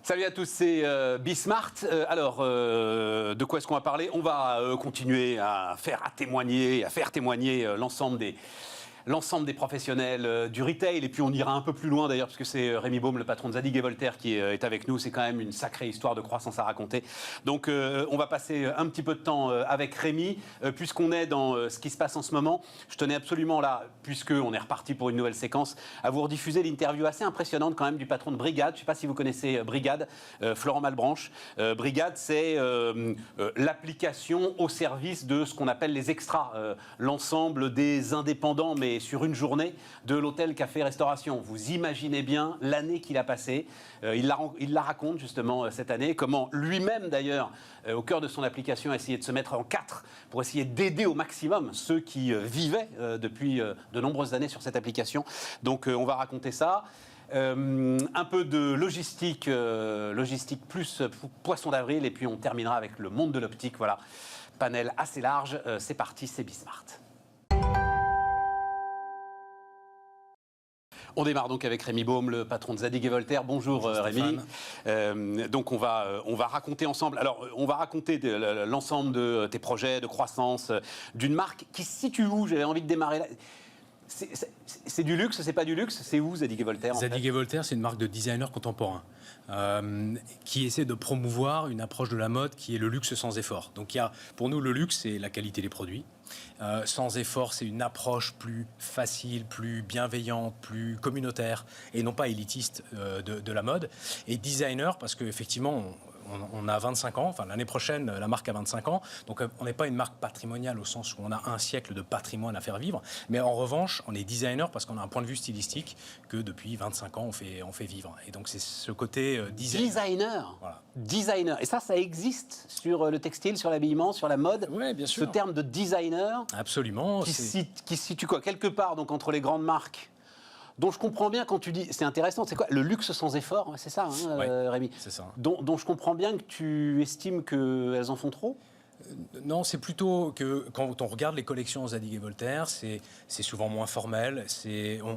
Salut à tous, c'est Bismart. De quoi est-ce qu'on va parler? On va continuer à faire témoigner l'ensemble des professionnels du retail, et puis on ira un peu plus loin d'ailleurs, parce que c'est Rémi Baume, le patron de Zadig & Voltaire, qui est avec nous. C'est quand même une sacrée histoire de croissance à raconter. Donc on va passer un petit peu de temps avec Rémi, puisqu'on est dans ce qui se passe en ce moment. Je tenais absolument là, puisqu'on est reparti pour une nouvelle séquence, à vous rediffuser l'interview assez impressionnante quand même du patron de Brigad. Je ne sais pas si vous connaissez Brigad, Florent Malbranche. Brigad, c'est l'application au service de ce qu'on appelle les extras, l'ensemble des indépendants, mais sur une journée, de l'hôtel, café, restauration. Vous imaginez bien l'année qu'il a passée. Il la raconte justement cette année, comment lui-même d'ailleurs, au cœur de son application, a essayé de se mettre en quatre pour essayer d'aider au maximum ceux qui vivaient depuis de nombreuses années sur cette application. Donc on va raconter ça. Un peu de logistique plus poisson d'avril, et puis on terminera avec le monde de l'optique. Voilà, panel assez large. C'est parti, c'est Bismart. On démarre donc avec Rémi Baume, le patron de Zadig & Voltaire. Bonjour Rémi. Donc on va raconter ensemble. Alors on va raconter l'ensemble de tes projets de croissance d'une marque qui se situe où? J'avais envie de démarrer là. C'est du luxe, c'est pas du luxe? C'est où Zadig & Voltaire? Zadig & Voltaire, c'est une marque de designers contemporains qui essaie de promouvoir une approche de la mode qui est le luxe sans effort. Donc pour nous, le luxe, c'est la qualité des produits. Sans effort, c'est une approche plus facile, plus bienveillante, plus communautaire et non pas élitiste de la mode. Et designer, parce qu'effectivement, on a 25 ans, enfin l'année prochaine, la marque a 25 ans, donc on n'est pas une marque patrimoniale au sens où on a un siècle de patrimoine à faire vivre, mais en revanche, on est designer parce qu'on a un point de vue stylistique que depuis 25 ans, on fait vivre. Et donc c'est ce côté designer. Voilà. Designer. Et ça existe sur le textile, sur l'habillement, sur la mode? Oui, bien sûr. Ce terme de designer. Absolument. Qui se situe quoi? Quelque part donc entre les grandes marques, dont je comprends bien quand tu dis, c'est intéressant, c'est quoi? Le luxe sans effort, c'est ça, hein, ouais, Rémi? C'est ça. Dont je comprends bien que tu estimes qu'elles en font trop? Non, c'est plutôt que quand on regarde les collections Zadig & Voltaire, c'est souvent moins formel.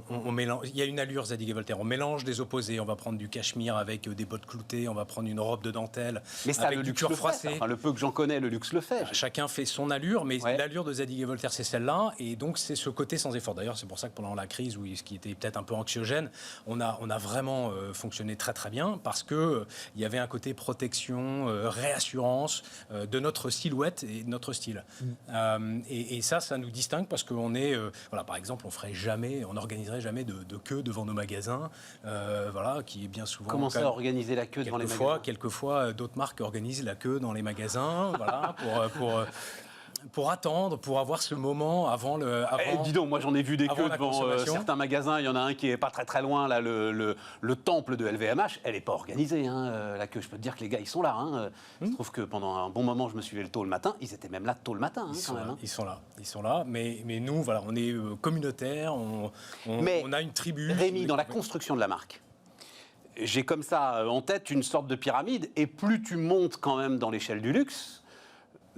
On mélange, il y a une allure Zadig & Voltaire. On mélange des opposés. On va prendre du cachemire avec des bottes cloutées. On va prendre une robe de dentelle avec du cuir froissé. Enfin, le peu que j'en connais, le luxe le fait. Chacun fait son allure, mais l'allure de Zadig & Voltaire, c'est celle-là. Et donc, c'est ce côté sans effort. D'ailleurs, c'est pour ça que pendant la crise, ce qui était peut-être un peu anxiogène, on a vraiment fonctionné très très bien parce qu'il y avait un côté protection, réassurance de notre silhouette et de notre style. Et ça nous distingue parce qu'on est... par exemple, on n'organiserait jamais de queue devant nos magasins, qui est bien souvent... Comment ça, organiser la queue devant les magasins? Quelquefois, d'autres marques organisent la queue dans les magasins, pour attendre, pour avoir ce moment avant le... dis donc, moi j'en ai vu des queues devant certains magasins. Il y en a un qui est pas très très loin, là, le temple de LVMH. Elle n'est pas organisée, hein, la queue. Je peux te dire que les gars, ils sont là. Hein. Je trouve que pendant un bon moment, je me suis levé tôt le matin. Ils étaient même là tôt le matin, quand même. Hein. Ils sont là. Mais nous, on est communautaire, on a une tribu. Rémi, dans la construction de la marque, j'ai comme ça en tête une sorte de pyramide. Et plus tu montes quand même dans l'échelle du luxe,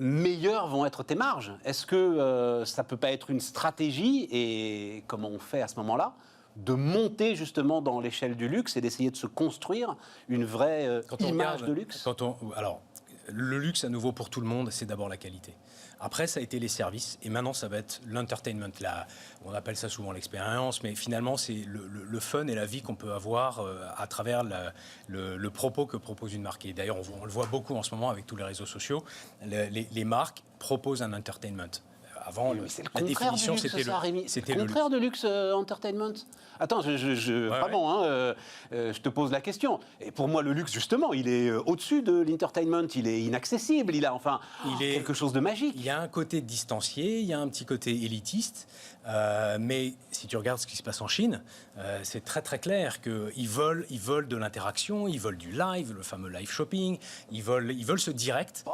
meilleures vont être tes marges. Est-ce que ça ne peut pas être une stratégie, et comment on fait à ce moment-là, de monter justement dans l'échelle du luxe et d'essayer de se construire une vraie image de luxe? Alors, le luxe, à nouveau, pour tout le monde, c'est d'abord la qualité. Après, ça a été les services, et maintenant, ça va être l'entertainment. On appelle ça souvent l'expérience, mais finalement, c'est le fun et la vie qu'on peut avoir à travers le propos que propose une marque. Et d'ailleurs, on le voit beaucoup en ce moment avec tous les réseaux sociaux. Les marques proposent un entertainment. Avant, la définition, c'était le contraire de luxe entertainment. Attends, vraiment, hein, je te pose la question. Et pour moi, le luxe, justement, il est au-dessus de l'entertainment. Il est inaccessible. Il a quelque chose de magique. Il y a un côté distancié, il y a un petit côté élitiste. Mais si tu regardes ce qui se passe en Chine, c'est très très clair qu'ils veulent de l'interaction, ils veulent du live, le fameux live shopping. Ils veulent ce direct.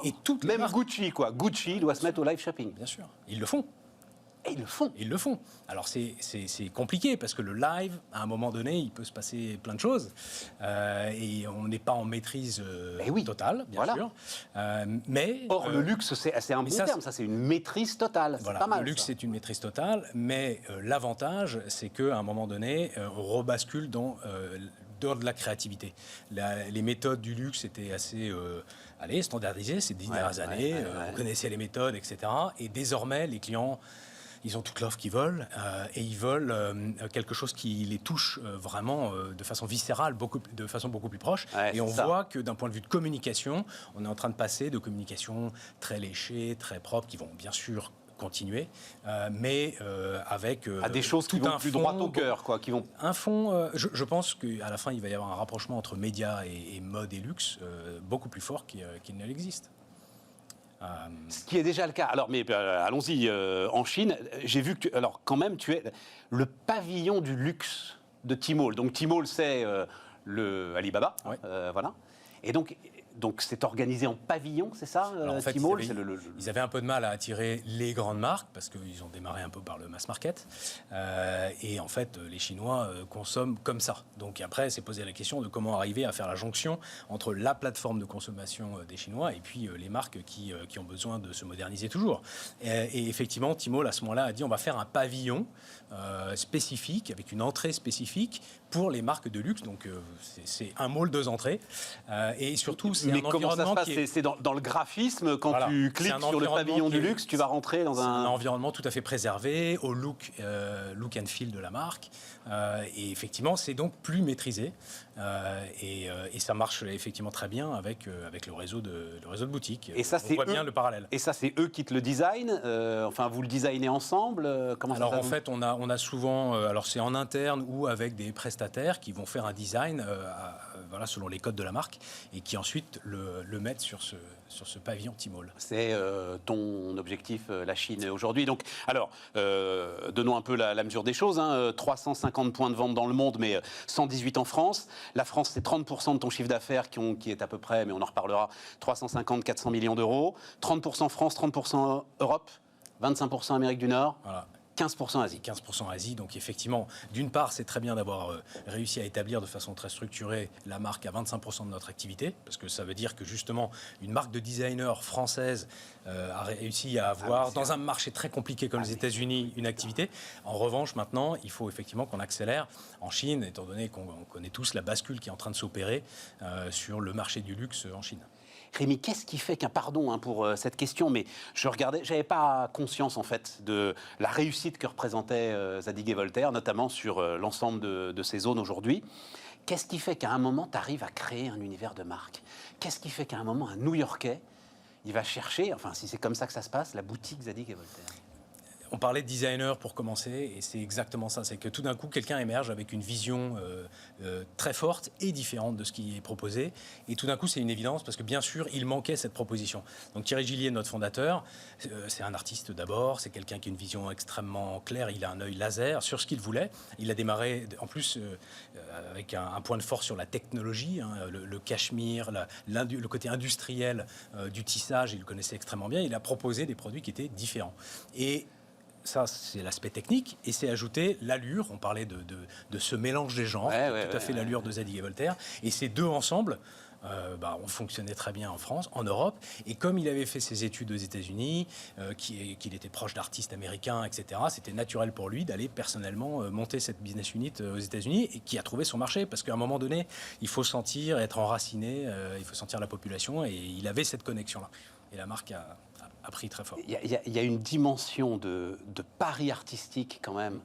Et toutes les marques... Gucci, quoi. Gucci doit se mettre au live shopping. Bien sûr, ils le font. Et ils le font. Ils le font. Alors c'est compliqué parce que le live, à un moment donné, il peut se passer plein de choses et on n'est pas en maîtrise totale, bien sûr. Or, le luxe, c'est un bon terme. Ça, c'est une maîtrise totale. Voilà, c'est pas mal. Le luxe, c'est une maîtrise totale, mais l'avantage, c'est qu'à un moment donné, on rebascule dans dans de la créativité. Les méthodes du luxe étaient assez standardisées ces 10 dernières années. On connaissait les méthodes, etc. Et désormais, les clients, ils ont toute l'offre qu'ils veulent et ils veulent quelque chose qui les touche vraiment de façon viscérale, de façon beaucoup plus proche. Et on voit que d'un point de vue de communication, on est en train de passer de communication très léchée, très propre, qui vont bien sûr continuer, mais avec à des choses qui vont plus droit au cœur, quoi, qui vont un fond. Je pense qu'à la fin, il va y avoir un rapprochement entre médias et mode et luxe beaucoup plus fort qu'il ne l'existe. Ce qui est déjà le cas. Alors, mais allons-y. En Chine, j'ai vu que alors quand même, tu es le pavillon du luxe de Tmall. Donc Tmall, c'est le Alibaba, voilà. Et donc c'est organisé en pavillon, c'est ça, en fait, Tmall, ils avaient un peu de mal à attirer les grandes marques parce qu'ils ont démarré un peu par le mass market. Et en fait, les Chinois consomment comme ça. Donc après, c'est posé la question de comment arriver à faire la jonction entre la plateforme de consommation des Chinois et puis les marques qui ont besoin de se moderniser toujours. Et effectivement, Tmall, à ce moment-là, a dit on va faire un pavillon spécifique, avec une entrée spécifique pour les marques de luxe. Donc c'est un mall, 2 entrées. Et surtout, mais comment ça se passe C'est dans le graphisme, quand tu cliques sur le pavillon du luxe, tu vas rentrer dans un environnement tout à fait préservé, au look and feel de la marque. Et effectivement, c'est donc plus maîtrisé. Et ça marche effectivement très bien avec le réseau de boutiques. Et ça, on voit bien le parallèle. Et ça, c'est eux qui te le designent. Enfin, vous le designez ensemble. Comment alors ça en fait, on a souvent, alors c'est en interne ou avec des prestataires qui vont faire un design selon les codes de la marque et qui ensuite le mettent sur ce pavillon Tmall. C'est ton objectif, la Chine aujourd'hui. Donc, alors, donnons un peu la mesure des choses. 350 points de vente dans le monde, mais 118 en France. La France, c'est 30% de ton chiffre d'affaires qui est à peu près, mais on en reparlera, 350-400 millions d'euros. 30% France, 30% Europe, 25% Amérique du Nord. Voilà. 15% Asie. 15% Asie. Donc effectivement, d'une part, c'est très bien d'avoir réussi à établir de façon très structurée la marque à 25% de notre activité, parce que ça veut dire que justement, une marque de designer française a réussi à avoir, dans un marché très compliqué comme les États-Unis, une activité. En revanche, maintenant, il faut effectivement qu'on accélère en Chine, étant donné qu'on connaît tous la bascule qui est en train de s'opérer sur le marché du luxe en Chine. Rémi, qu'est-ce qui fait qu'un pardon pour cette question, mais je regardais, j'avais pas conscience en fait de la réussite que représentait Zadig et Voltaire, notamment sur l'ensemble de ces zones aujourd'hui. Qu'est-ce qui fait qu'à un moment, tu arrives à créer un univers de marque? Qu'est-ce qui fait qu'à un moment, un New-Yorkais, il va chercher, enfin si c'est comme ça que ça se passe, la boutique Zadig et Voltaire? On parlait de designer pour commencer, et c'est exactement ça. C'est que tout d'un coup, quelqu'un émerge avec une vision très forte et différente de ce qui est proposé. Et tout d'un coup, c'est une évidence, parce que bien sûr, il manquait cette proposition. Donc Thierry Gillier, notre fondateur, c'est un artiste d'abord, c'est quelqu'un qui a une vision extrêmement claire, il a un œil laser sur ce qu'il voulait. Il a démarré, en plus, avec un point de force sur la technologie, le cachemire, le côté industriel du tissage, il le connaissait extrêmement bien. Il a proposé des produits qui étaient différents. Et ça, c'est l'aspect technique, et c'est ajouter l'allure. On parlait de ce mélange des genres, tout à fait l'allure de Zadig et Voltaire. Et ces deux ensemble ont fonctionné très bien en France, en Europe. Et comme il avait fait ses études aux États-Unis, qu'il était proche d'artistes américains, etc., c'était naturel pour lui d'aller personnellement monter cette business unit aux États-Unis, et qui a trouvé son marché. Parce qu'à un moment donné, il faut sentir, être enraciné, il faut sentir la population, et il avait cette connexion-là. Et la marque a pris très fort. Il y a une dimension de pari artistique quand même,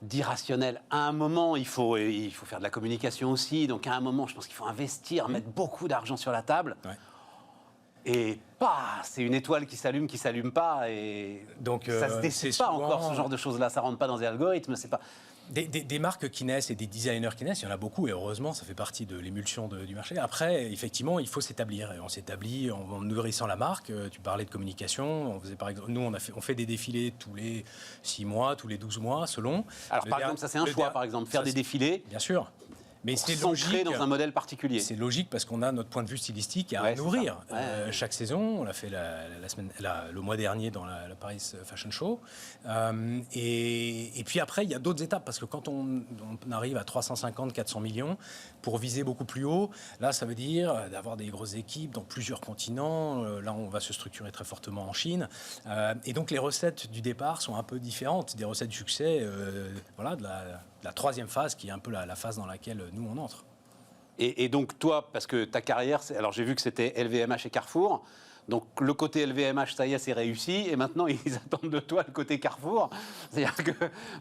d'irrationnel. À un moment, il faut faire de la communication aussi. Donc à un moment, je pense qu'il faut investir, mettre beaucoup d'argent sur la table. Ouais. Et c'est une étoile qui s'allume pas. Et donc, ça se décide pas souvent... encore, ce genre de choses-là. Ça rentre pas dans les algorithmes. C'est pas... Des marques qui naissent et des designers qui naissent, il y en a beaucoup, et heureusement, ça fait partie de l'émulsion du marché. Après, effectivement, il faut s'établir. Et on s'établit en nourrissant la marque. Tu parlais de communication. Par exemple, nous, on fait des défilés tous les 6 mois, tous les 12 mois, selon. Alors, par exemple, ça, c'est un choix, par exemple, faire des défilés. Bien sûr. Mais c'est logique dans un modèle particulier. C'est logique parce qu'on a notre point de vue stylistique à nourrir. Chaque saison, on l'a fait le mois dernier dans la Paris Fashion Show. Et puis après, il y a d'autres étapes parce que quand on arrive à 350-400 millions, pour viser beaucoup plus haut, là, ça veut dire d'avoir des grosses équipes dans plusieurs continents. Là, on va se structurer très fortement en Chine. Et donc, les recettes du départ sont un peu différentes des recettes du succès de la troisième phase, qui est un peu la phase dans laquelle nous, on entre. Et donc toi, parce que ta carrière, alors j'ai vu que c'était LVMH et Carrefour, donc le côté LVMH, ça y est, c'est réussi, et maintenant ils attendent de toi le côté Carrefour. C'est-à-dire que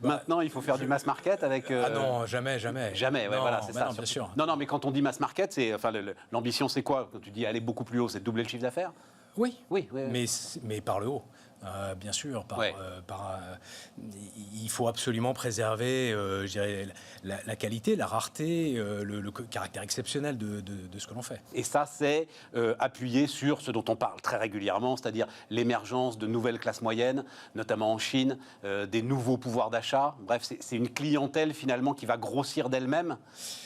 maintenant il faut faire du mass market avec... Ah non, jamais. Jamais, ouais, Non, voilà, c'est ça. non, bien sûr. Non, mais quand on dit mass market, c'est, enfin, l'ambition c'est quoi? Quand tu dis aller beaucoup plus haut, c'est de doubler le chiffre d'affaires? Oui, Oui. mais par le haut. Bien sûr, Ouais. il faut absolument préserver, je dirais, la qualité, la rareté, le caractère exceptionnel de ce que l'on fait. Et ça, c'est appuyé sur ce dont on parle très régulièrement, c'est-à-dire l'émergence de nouvelles classes moyennes, notamment en Chine, des nouveaux pouvoirs d'achat. Bref, c'est une clientèle finalement qui va grossir d'elle-même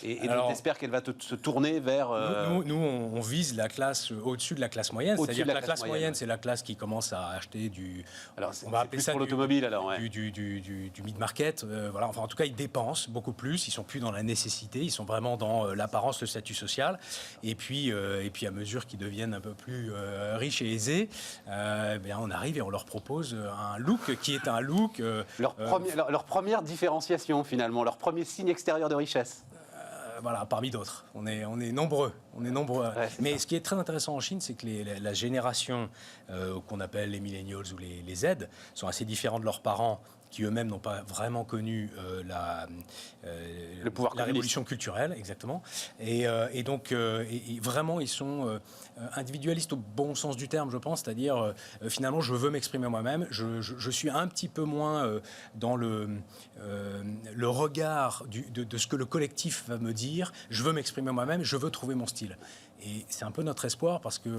et Alors, dont j'espère qu'elle va se tourner vers... Nous, on vise la classe au-dessus de la classe moyenne. Au-dessus C'est-à-dire de que la la classe classe moyenne, moyenne, c'est la classe qui commence à acheter Alors, on va appeler plus ça pour l'automobile, alors, ouais. du mid-market. Voilà. Enfin, en tout cas, ils dépensent beaucoup plus. Ils sont plus dans la nécessité. Ils sont vraiment dans l'apparence, le statut social. Et puis, à mesure qu'ils deviennent un peu plus riches et aisés, on arrive et on leur propose un look qui est un look... Leur première différenciation, finalement, leur premier signe extérieur de richesse. Voilà, parmi d'autres. On est nombreux. Ouais, Mais ce qui est très intéressant en Chine, c'est que la génération qu'on appelle les millennials ou les Z sont assez différents de leurs parents, qui eux-mêmes n'ont pas vraiment connu Le pouvoir la communiste. révolution culturelle, exactement. Et donc, vraiment, ils sont individualistes au bon sens du terme, je pense. C'est-à-dire, finalement, je veux m'exprimer moi-même. Je suis un petit peu moins dans le regard de ce que le collectif va me dire. Je veux m'exprimer moi-même, je veux trouver mon style. Et c'est un peu notre espoir parce que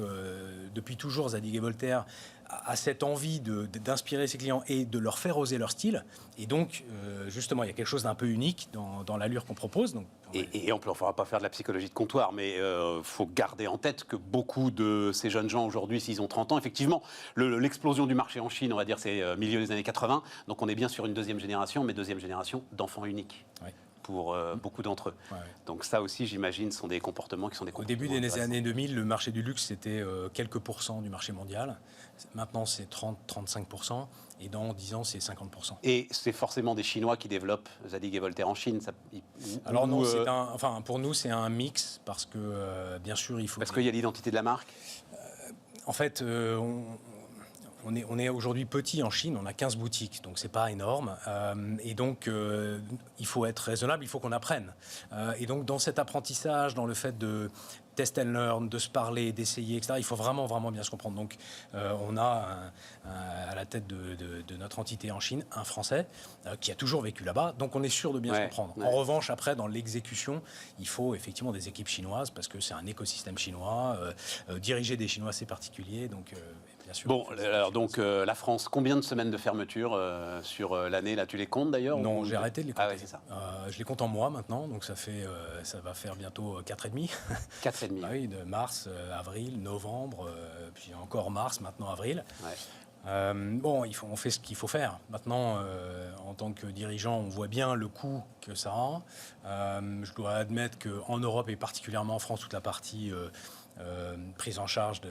depuis toujours, Zadig et Voltaire a cette envie d'inspirer ses clients et de leur faire oser leur style. Et donc, justement, il y a quelque chose d'un peu unique dans l'allure qu'on propose. Donc, Et on ne va pas faire de la psychologie de comptoir, mais il faut garder en tête que beaucoup de ces jeunes gens aujourd'hui, s'ils ont 30 ans, effectivement, l'explosion du marché en Chine, on va dire, c'est milieu des années 80. Donc on est bien sur une deuxième génération, mais deuxième génération d'enfants uniques. Ouais. Pour beaucoup d'entre eux. Ouais. Donc ça aussi, j'imagine, sont des comportements qui sont des Au comportements début des intéressants. années 2000, le marché du luxe, c'était quelques pourcents du marché mondial. Maintenant, c'est 30-35%. Et dans 10 ans, c'est 50%. Et c'est forcément des Chinois qui développent Zadig et Voltaire en Chine. Alors non, pour nous, c'est un mix parce que, bien sûr, il faut... Parce qu'il y a l'identité de la marque. En fait, on est aujourd'hui petit en Chine, on a 15 boutiques, donc c'est pas énorme. Et donc, il faut être raisonnable, il faut qu'on apprenne. Et donc, dans cet apprentissage, dans le fait de test and learn, de se parler, d'essayer, etc., il faut vraiment, vraiment bien se comprendre. Donc, on a à la tête de notre entité en Chine un Français qui a toujours vécu là-bas, donc on est sûr de bien se comprendre. En revanche, après, dans l'exécution, il faut effectivement des équipes chinoises parce que c'est un écosystème chinois. Diriger des Chinois, c'est particulier, donc... Bien sûr, bon, alors donc la France, combien de semaines de fermeture sur l'année? Là, tu les comptes d'ailleurs? Non, j'ai arrêté de les compter. Ah ouais, c'est ça. Je les compte en mois maintenant, donc ça va faire bientôt 4,5. 4,5. Ah oui, de mars, avril, novembre, puis encore mars, maintenant avril. Ouais. On fait ce qu'il faut faire. Maintenant, en tant que dirigeant, on voit bien le coût que ça a. Je dois admettre qu'en Europe et particulièrement en France, toute la partie prise en charge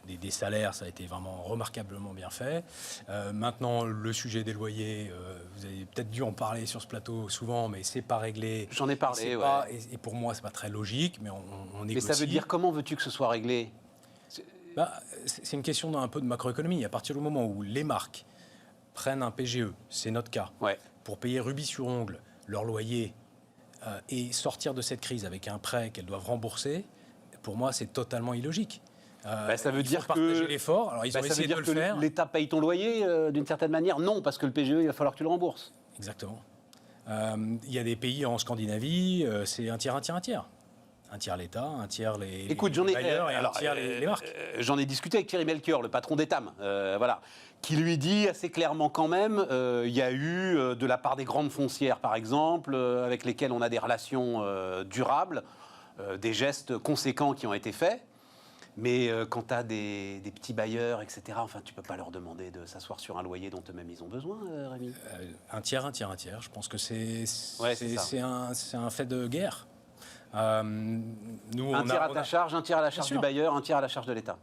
des salaires, ça a été vraiment remarquablement bien fait. Maintenant, le sujet des loyers, vous avez peut-être dû en parler sur ce plateau souvent, mais c'est pas réglé. J'en ai parlé, Et pour moi, c'est pas très logique, mais on négocie. Mais ça veut dire, comment veux-tu que ce soit réglé? C'est une question un peu de macroéconomie. À partir du moment où les marques prennent un PGE, c'est notre cas, pour payer rubis sur ongle leur loyer et sortir de cette crise avec un prêt qu'elles doivent rembourser, pour moi, c'est totalement illogique. Ça veut dire partager l'effort. Alors, ils ont essayé de le faire. L'État paye ton loyer d'une certaine manière? Non, parce que le PGE, il va falloir que tu le rembourses. Exactement. Il y a des pays en Scandinavie, c'est un tiers, un tiers, un tiers. Un tiers l'État, un tiers les bailleurs et un tiers les marques. J'en ai discuté avec Thierry Melchior, le patron d'Etam, voilà, qui lui dit assez clairement quand même, il y a eu de la part des grandes foncières, par exemple, avec lesquelles on a des relations durables, des gestes conséquents qui ont été faits. Mais quand tu as des petits bailleurs, etc., enfin, tu ne peux pas leur demander de s'asseoir sur un loyer dont eux-mêmes ils ont besoin, Rémi. Un tiers, un tiers, un tiers. Je pense que c'est un fait de guerre. Un tiers à ta charge, un tiers à la charge du bailleur, un tiers à la charge de l'État.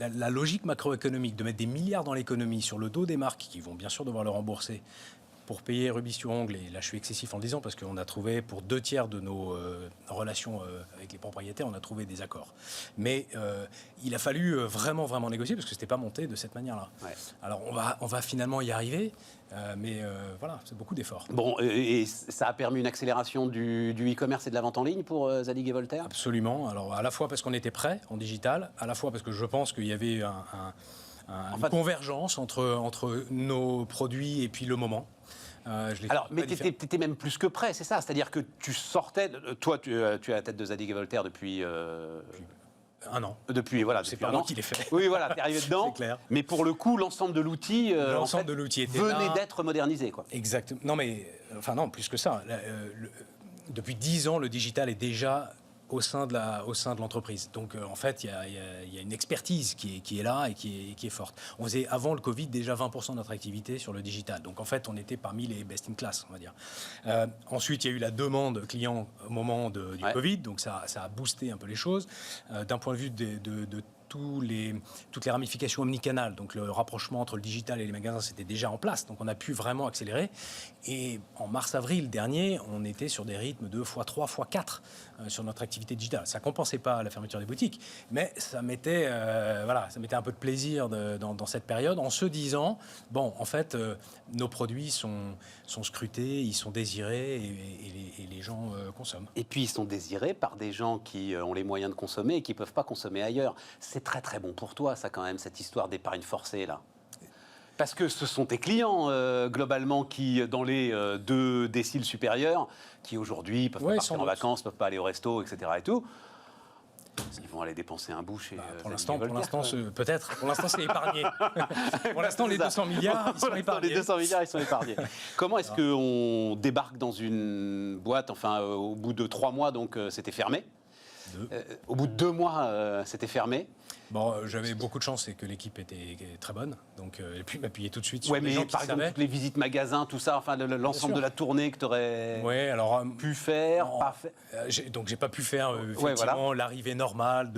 La logique macroéconomique de mettre des milliards dans l'économie sur le dos des marques qui vont bien sûr devoir le rembourser, pour payer rubis-sur-ongle, et là je suis excessif en le disant parce qu'on a trouvé pour 2/3 de nos relations avec les propriétaires, on a trouvé des accords. Mais il a fallu vraiment négocier parce que c'était pas monté de cette manière-là. Ouais. Alors on va finalement y arriver, mais voilà, c'est beaucoup d'efforts. Bon, et ça a permis une accélération du e-commerce et de la vente en ligne pour Zadig et Voltaire ? Absolument. Alors à la fois parce qu'on était prêt en digital, à la fois parce que je pense qu'il y avait une convergence entre nos produits et puis le moment. Alors, mais tu étais même plus que prêt, c'est ça ? C'est-à-dire que tu sortais... Toi, tu es à la tête de Zadig et Voltaire depuis... un an. Depuis c'est pas moi qui l'ai fait. Oui, voilà, t'es arrivé dedans. C'est clair. Mais pour le coup, l'ensemble de l'outil, venait d'être modernisé, quoi. Exactement. Non, mais non, plus que ça. Depuis 10 ans, le digital est déjà au sein de l'entreprise. Donc, en fait, il y a une expertise qui est là et qui est forte. On faisait, avant le Covid, déjà 20% de notre activité sur le digital. Donc, en fait, on était parmi les best in class, on va dire. Ensuite, il y a eu la demande client au moment du Covid. Donc, ça a boosté un peu les choses. D'un point de vue de toutes les ramifications omnicanales, donc le rapprochement entre le digital et les magasins, c'était déjà en place, donc on a pu vraiment accélérer. Et en mars-avril dernier, on était sur des rythmes de x3, x4 sur notre activité digitale. Ça ne compensait pas la fermeture des boutiques, mais ça mettait un peu de plaisir dans cette période, en se disant, bon, en fait, nos produits sont scrutés, ils sont désirés et les gens consomment. Et puis, ils sont désirés par des gens qui ont les moyens de consommer et qui ne peuvent pas consommer ailleurs. C'est très très bon pour toi, ça, quand même, cette histoire d'épargne forcée, là. Parce que ce sont tes clients, globalement, qui, dans les 2 déciles supérieurs, qui aujourd'hui peuvent pas partir en vacances, peuvent pas aller au resto, etc. et tout. Ils vont aller dépenser un bout chez... pour l'instant, peut-être. Pour l'instant, c'est épargné. Pour l'instant, les 200 milliards, ils sont épargnés. Les 200 milliards, ils sont épargnés. Comment est-ce qu'on débarque dans une boîte, enfin, au bout de 3 mois, donc c'était fermé. Au bout de 2 mois, c'était fermé. Bon, j'avais beaucoup de chance, c'est que l'équipe était très bonne, donc j'ai pu m'appuyer tout de suite sur les gens qui par exemple, toutes les visites magasins, tout ça, enfin l'ensemble de la tournée que tu aurais pu faire, pas faire. Donc j'ai pas pu faire effectivement l'arrivée normale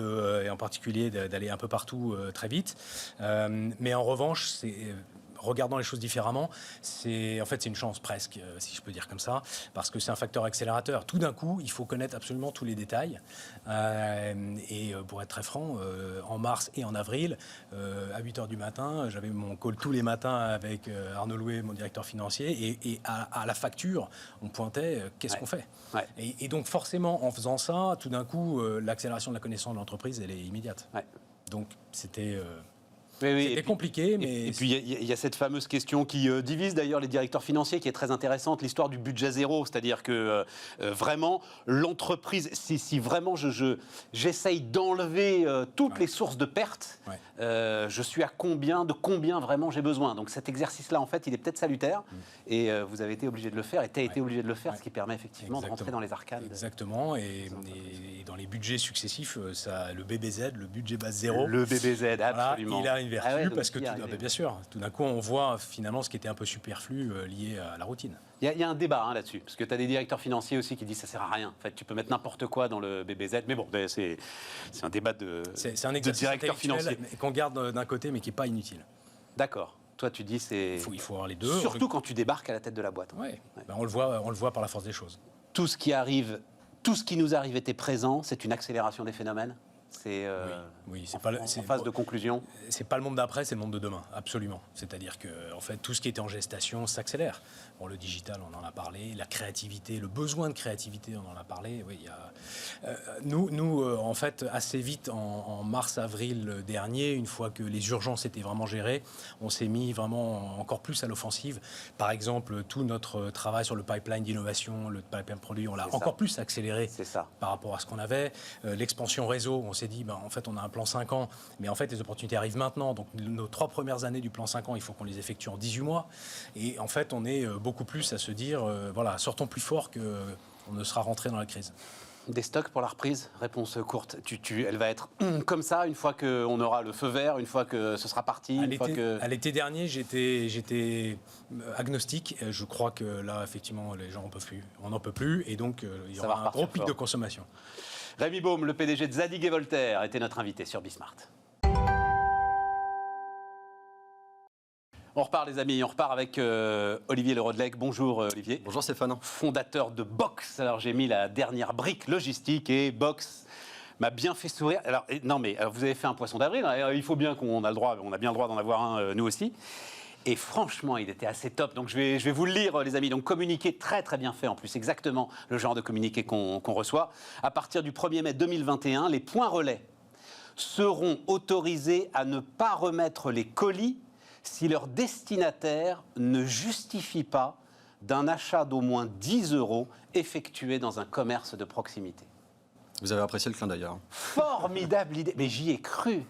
et en particulier d'aller un peu partout très vite, mais en revanche, regardant les choses différemment, c'est une chance presque, si je peux dire comme ça, parce que c'est un facteur accélérateur. Tout d'un coup, il faut connaître absolument tous les détails. Et pour être très franc, en mars et en avril, à 8h du matin, j'avais mon call tous les matins avec Arnaud Louet, mon directeur financier, et à la facture, on pointait qu'est-ce qu'on fait. Et donc forcément, en faisant ça, tout d'un coup, l'accélération de la connaissance de l'entreprise, elle est immédiate. Donc c'était... C'était compliqué, mais... Et puis, il y a cette fameuse question qui divise d'ailleurs les directeurs financiers, qui est très intéressante, l'histoire du budget zéro. C'est-à-dire que vraiment, l'entreprise, si vraiment j'essaye d'enlever toutes les sources de pertes, je suis à combien vraiment j'ai besoin. Donc cet exercice-là, en fait, il est peut-être salutaire. Et vous avez été obligé de le faire, et tu as été obligé de le faire, ce qui permet effectivement de rentrer dans les arcanes. Exactement, et dans les budgets successifs, le BBZ, le budget base zéro. Le BBZ, absolument. Il a une vertu parce que, bien sûr, tout d'un coup, on voit finalement ce qui était un peu superflu lié à la routine. Il y a un débat là-dessus, parce que tu as des directeurs financiers aussi qui disent que ça ne sert à rien. En fait, tu peux mettre n'importe quoi dans le BBZ, mais bon, c'est un débat de directeur financier. Qu'on garde d'un côté, mais qui n'est pas inutile. D'accord. Toi, tu dis il faut avoir les deux. Surtout quand tu débarques à la tête de la boîte. On le voit par la force des choses. Tout ce qui nous arrive était présent, c'est une accélération des phénomènes. C'est en phase de conclusion. C'est pas le monde d'après, c'est le monde de demain, absolument. C'est-à-dire que en fait, tout ce qui était en gestation s'accélère. Bon, le digital, on en a parlé, la créativité, le besoin de créativité, on en a parlé. Oui, nous, en fait, assez vite, en mars-avril dernier, une fois que les urgences étaient vraiment gérées, on s'est mis vraiment encore plus à l'offensive. Par exemple, tout notre travail sur le pipeline d'innovation, le pipeline produit, on l'a encore plus accéléré par rapport à ce qu'on avait. L'expansion réseau, on s'est dit, en fait, on a un plan 5 ans, mais en fait, les opportunités arrivent maintenant. Donc, nos 3 premières années du plan 5 ans, il faut qu'on les effectue en 18 mois. Et en fait, on est beaucoup plus à se dire, sortons plus fort qu'on ne sera rentré dans la crise. Des stocks pour la reprise? Réponse courte. Elle va être comme ça une fois qu'on aura le feu vert, une fois que ce sera parti. À l'été dernier, j'étais agnostique. Je crois que là, effectivement, les gens on n'en peut plus. Et donc, il y aura un gros pic de consommation. Rémi Baume, le PDG de Zadig et Voltaire, était notre invité sur Bismart. On repart les amis, on repart avec Olivier Le Rodelec. Bonjour Olivier. Bonjour Stéphane. Fondateur de Box. Alors j'ai mis la dernière brique logistique et Box m'a bien fait sourire. Alors vous avez fait un poisson d'avril, hein, il faut bien qu'on a le droit, on a bien le droit d'en avoir un nous aussi. Et franchement, il était assez top. Donc je vais vous le lire les amis. Donc communiqué très très bien fait en plus, exactement le genre de communiqué qu'on reçoit. À partir du 1er mai 2021, les points relais seront autorisés à ne pas remettre les colis si leur destinataire ne justifie pas d'un achat d'au moins 10 € effectué dans un commerce de proximité. Vous avez apprécié le clin d'œil. Formidable idée, mais j'y ai cru.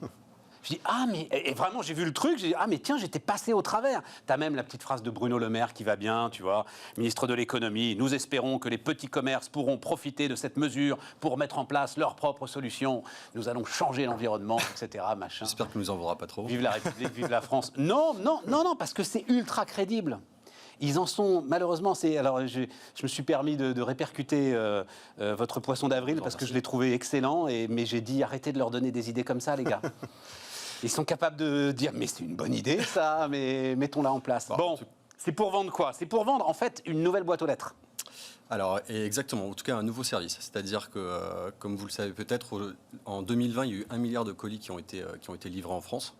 Je dis, ah mais, et vraiment j'ai vu le truc, j'ai dit, ah mais tiens, j'étais passé au travers. T'as même la petite phrase de Bruno Le Maire qui va bien, tu vois, ministre de l'économie, nous espérons que les petits commerces pourront profiter de cette mesure pour mettre en place leurs propres solutions. Nous allons changer l'environnement, etc. Machin. J'espère que nous en voudra pas trop. Vive la République, vive la France. Non, parce que c'est ultra crédible. Ils en sont, malheureusement, alors je me suis permis de répercuter votre poisson d'avril parce que je l'ai trouvé excellent, mais j'ai dit arrêtez de leur donner des idées comme ça, les gars. Ils sont capables de dire mais c'est une bonne idée ça, mais mettons-la en place. Bon, c'est pour vendre quoi? C'est pour vendre en fait une nouvelle boîte aux lettres. Alors exactement, en tout cas un nouveau service. C'est-à-dire que, comme vous le savez peut-être, en 2020, il y a eu 1 milliard de colis qui ont été livrés en France,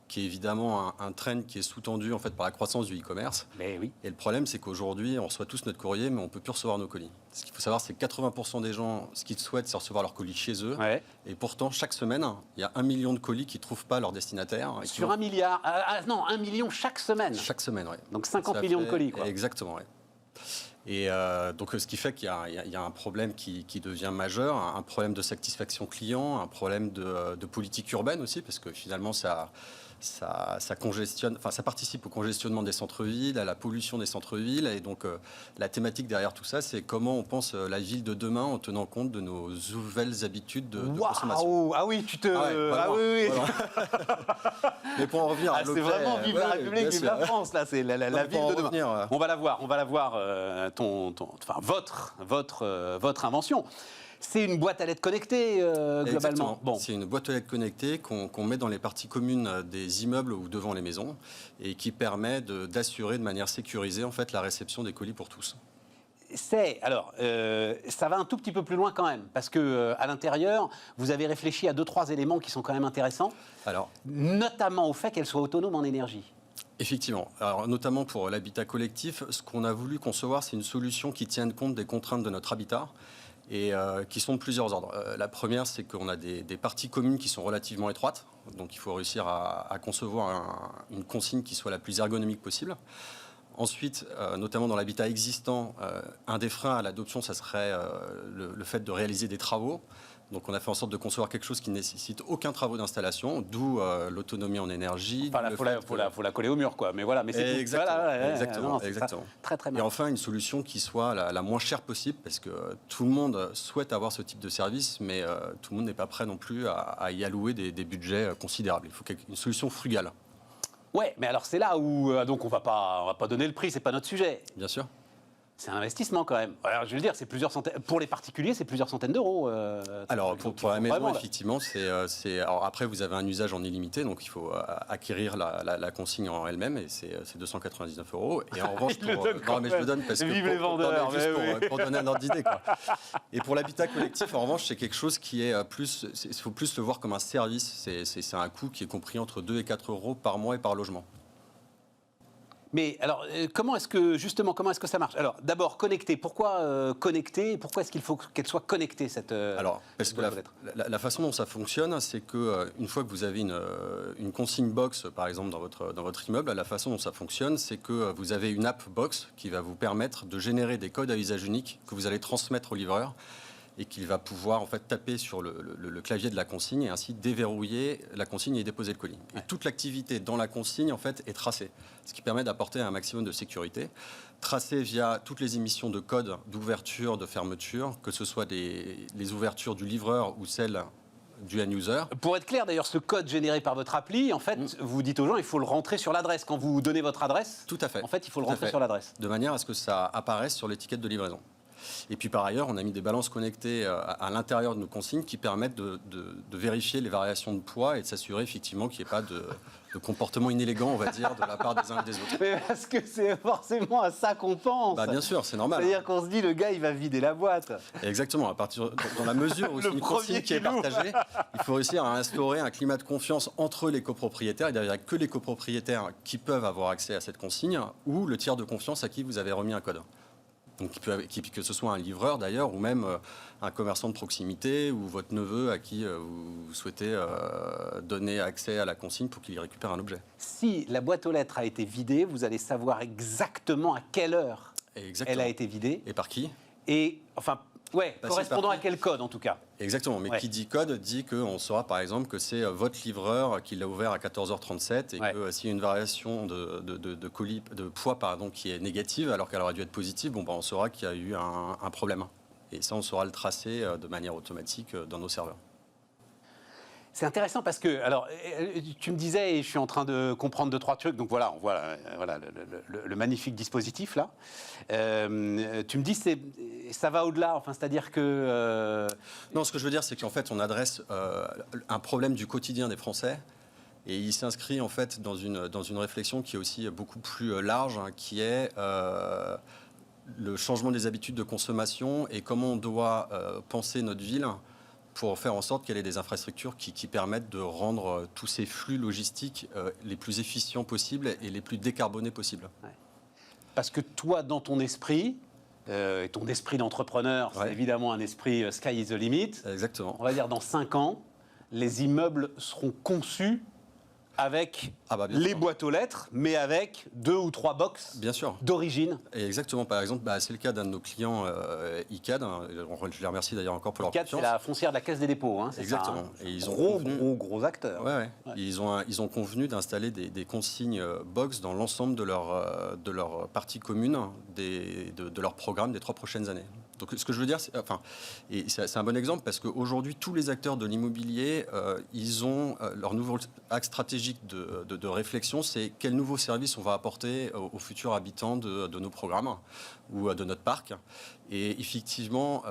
qui est évidemment un trend qui est sous-tendu en fait par la croissance du e-commerce. Mais oui. Et le problème, c'est qu'aujourd'hui, on reçoit tous notre courrier, mais on ne peut plus recevoir nos colis. Ce qu'il faut savoir, c'est que 80% des gens, ce qu'ils souhaitent, c'est recevoir leurs colis chez eux. Ouais. Et pourtant, chaque semaine, il y a 1 million de colis qui ne trouvent pas leur destinataire. Sur 1 milliard, non, 1 million chaque semaine. Chaque semaine, oui. Donc 50 millions de colis, quoi. Exactement, oui. Et donc, ce qui fait qu'il y a un problème qui devient majeur, un problème de satisfaction client, un problème de politique urbaine aussi, parce que finalement, ça congestionne, enfin, ça participe au congestionnement des centres-villes, à la pollution des centres-villes. Et donc, la thématique derrière tout ça, c'est comment on pense la ville de demain en tenant compte de nos nouvelles habitudes de consommation. Ah oui, tu te... oui. Voilà. Mais pour en revenir à l'objet... C'est vraiment vive la République, vive la France, là. C'est la ville de demain. On va la voir, votre invention. C'est une boîte à lettres connectée, globalement. Bon. C'est une boîte à lettres connectée qu'on met dans les parties communes des immeubles ou devant les maisons et qui permet d'assurer de manière sécurisée en fait, la réception des colis pour tous. Ça va un tout petit peu plus loin quand même, parce qu'à l'intérieur, vous avez réfléchi à 2-3 éléments qui sont quand même intéressants, notamment au fait qu'elle soit autonome en énergie. Effectivement. Alors, notamment pour l'habitat collectif, ce qu'on a voulu concevoir, c'est une solution qui tienne compte des contraintes de notre habitat et qui sont de plusieurs ordres. La première, c'est qu'on a des parties communes qui sont relativement étroites, donc il faut réussir à concevoir une consigne qui soit la plus ergonomique possible. Ensuite, notamment dans l'habitat existant, un des freins à l'adoption, ça serait le fait de réaliser des travaux. Donc on a fait en sorte de concevoir quelque chose qui ne nécessite aucun travaux d'installation, d'où l'autonomie en énergie. Enfin, faut la coller au mur, quoi. Mais voilà, mais c'est exactement. Très très bien. Et enfin, une solution qui soit la moins chère possible, parce que tout le monde souhaite avoir ce type de service, mais tout le monde n'est pas prêt non plus à y allouer des budgets considérables. Il faut une solution frugale. Ouais, mais alors c'est là où donc on va pas donner le prix, c'est pas notre sujet. Bien sûr. C'est un investissement quand même. Alors, je veux dire, c'est plusieurs centaines. Pour les particuliers, c'est plusieurs centaines d'euros. Alors pour la maison, effectivement, alors après, vous avez un usage en illimité, donc il faut acquérir la consigne en elle-même, et c'est 299 €. Et en revanche, je le donne parce que vive les vendeurs, pour donner un ordre d'idée. Et pour l'habitat collectif, en revanche, c'est quelque chose qui est plus. Il faut plus le voir comme un service. C'est un coût qui est compris entre 2 et 4 € par mois et par logement. Mais alors, comment est-ce que ça marche? Alors, d'abord, connecter. Pourquoi connecter? Pourquoi est-ce qu'il faut qu'elle soit connectée, cette parce que la façon dont ça fonctionne, c'est qu'une fois que vous avez une consigne box, par exemple, dans votre immeuble, la façon dont ça fonctionne, c'est que vous avez une app box qui va vous permettre de générer des codes à usage unique que vous allez transmettre au livreur et qu'il va pouvoir en fait taper sur le clavier de la consigne et ainsi déverrouiller la consigne et déposer le colis. Et toute l'activité dans la consigne en fait est tracée, ce qui permet d'apporter un maximum de sécurité. Tracée via toutes les émissions de codes d'ouverture, de fermeture, que ce soit les ouvertures du livreur ou celles du end-user. Pour être clair, d'ailleurs, ce code généré par votre appli, en fait, vous dites aux gens, il faut le rentrer sur l'adresse. Quand vous donnez votre adresse, tout à fait. En fait, il faut le rentrer sur l'adresse. De manière à ce que ça apparaisse sur l'étiquette de livraison. Et puis par ailleurs, on a mis des balances connectées à l'intérieur de nos consignes qui permettent de vérifier les variations de poids et de s'assurer effectivement qu'il n'y ait pas de comportement inélégant, on va dire, de la part des uns et des autres. Mais parce que c'est forcément à ça qu'on pense. Bah, bien sûr, c'est normal. C'est-à-dire qu'on se dit, le gars, il va vider la boîte. Exactement. Dans la mesure où c'est une consigne qui est partagée, il faut réussir à instaurer un climat de confiance entre les copropriétaires. Et d'ailleurs, il n'y a que les copropriétaires qui peuvent avoir accès à cette consigne ou le tiers de confiance à qui vous avez remis un code. Donc, que ce soit un livreur d'ailleurs, ou même un commerçant de proximité, ou votre neveu à qui vous souhaitez donner accès à la consigne pour qu'il y récupère un objet. Si la boîte aux lettres a été vidée, vous allez savoir exactement à quelle heure elle a été vidée. Et par qui ? Et, enfin, ouais, Bah, correspondant à quel code en tout cas. Exactement, mais qui dit code dit qu'on saura par exemple que c'est votre livreur qui l'a ouvert à 14h37 et que s'il y a une variation de poids qui est négative alors qu'elle aurait dû être positive, on saura qu'il y a eu un problème. Et ça, on saura le tracer de manière automatique dans nos serveurs. C'est intéressant parce que, alors, tu me disais, et je suis en train de comprendre 2-3 trucs, donc voilà, on voit le magnifique dispositif là. Tu me dis, ça va au-delà, enfin, c'est-à-dire que... Non, ce que je veux dire, c'est qu'en fait, on adresse un problème du quotidien des Français. Et il s'inscrit en fait dans une réflexion qui est aussi beaucoup plus large, qui est le changement des habitudes de consommation et comment on doit penser notre ville pour faire en sorte qu'elle ait des infrastructures qui permettent de rendre tous ces flux logistiques les plus efficients possibles et les plus décarbonés possibles. Ouais. Parce que toi, dans ton esprit, et ton esprit d'entrepreneur, c'est évidemment un esprit sky is the limit. Exactement. On va dire dans 5 ans, les immeubles seront conçus avec les boîtes aux lettres, mais avec 2 ou 3 box d'origine. Et exactement, par exemple, c'est le cas d'un de nos clients, ICAD. Je les remercie d'ailleurs encore pour leur confiance. ICAD, c'est la foncière de la Caisse des dépôts. Hein, c'est exactement. Ça, hein. Et ils ont gros acteurs. Ouais. Ils ont convenu d'installer des consignes box dans l'ensemble de leur partie commune de leur programme des 3 prochaines années. Donc, ce que je veux dire, c'est un bon exemple parce qu'aujourd'hui, tous les acteurs de l'immobilier, ils ont leur nouveau axe stratégique de réflexion, c'est quels nouveaux services on va apporter aux futurs habitants de nos programmes ou de notre parc. Et effectivement,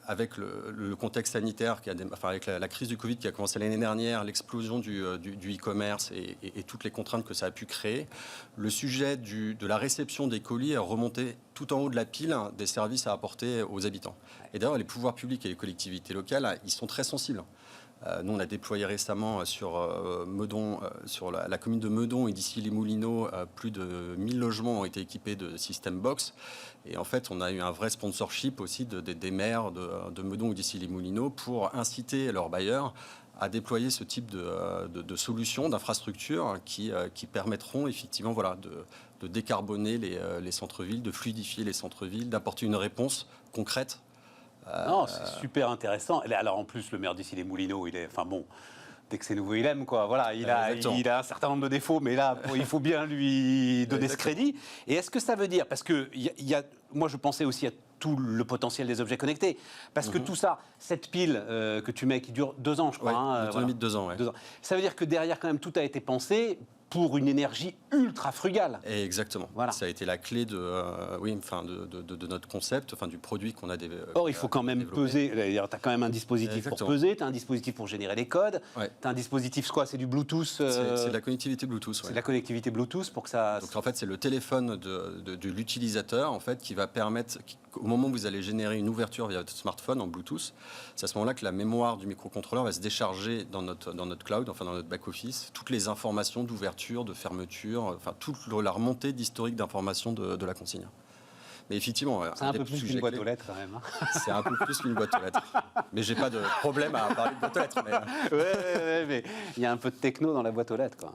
avec le contexte sanitaire, avec la crise du Covid qui a commencé l'année dernière, l'explosion du e-commerce et toutes les contraintes que ça a pu créer, le sujet de la réception des colis est remonté tout en haut de la pile des services à apporter aux habitants. Et d'ailleurs, les pouvoirs publics et les collectivités locales, ils sont très sensibles. Nous, on a déployé récemment sur Meudon, sur la commune de Meudon et d'ici les Moulineaux, plus de 1000 logements ont été équipés de systèmes box. Et en fait, on a eu un vrai sponsorship aussi des maires de Meudon ou d'ici les Moulineaux pour inciter leurs bailleurs à déployer ce type de solutions, d'infrastructures qui permettront effectivement de décarboner les centres-villes, de fluidifier les centres-villes, d'apporter une réponse concrète. Non, c'est super intéressant. Alors en plus, le maire d'ici les Moulineaux, il est, enfin bon, dès que c'est nouveau, il aime quoi. Voilà, il a un certain nombre de défauts, mais là, il faut bien lui donner ce crédit. Et est-ce que ça veut dire, parce que moi, je pensais aussi à tout le potentiel des objets connectés, parce que tout ça, cette pile que tu mets qui dure 2 ans, je crois. Autonomie de 2 ans. 2 ans. Ça veut dire que derrière, quand même, tout a été pensé pour une énergie ultra frugale. Et exactement. Voilà. Ça a été la clé de notre concept, du produit qu'on a développé. Or, il faut quand même peser. Tu as quand même un dispositif pour peser, tu as un dispositif pour générer les codes. Tu as un dispositif, c'est quoi? C'est du Bluetooth C'est de la connectivité Bluetooth. C'est de la connectivité Bluetooth pour que ça... Donc, en fait, c'est le téléphone de l'utilisateur qui va permettre, au moment où vous allez générer une ouverture via votre smartphone en Bluetooth, c'est à ce moment-là que la mémoire du microcontrôleur va se décharger dans notre cloud, dans notre back-office, toutes les informations d'ouverture, de fermeture, toute la remontée d'historique d'informations de la consigne. Mais effectivement, c'est un peu plus qu'une boîte aux lettres quand même. C'est un peu plus qu'une boîte aux lettres. Mais j'ai pas de problème à parler de boîte aux lettres. Mais il y a un peu de techno dans la boîte aux lettres, quoi.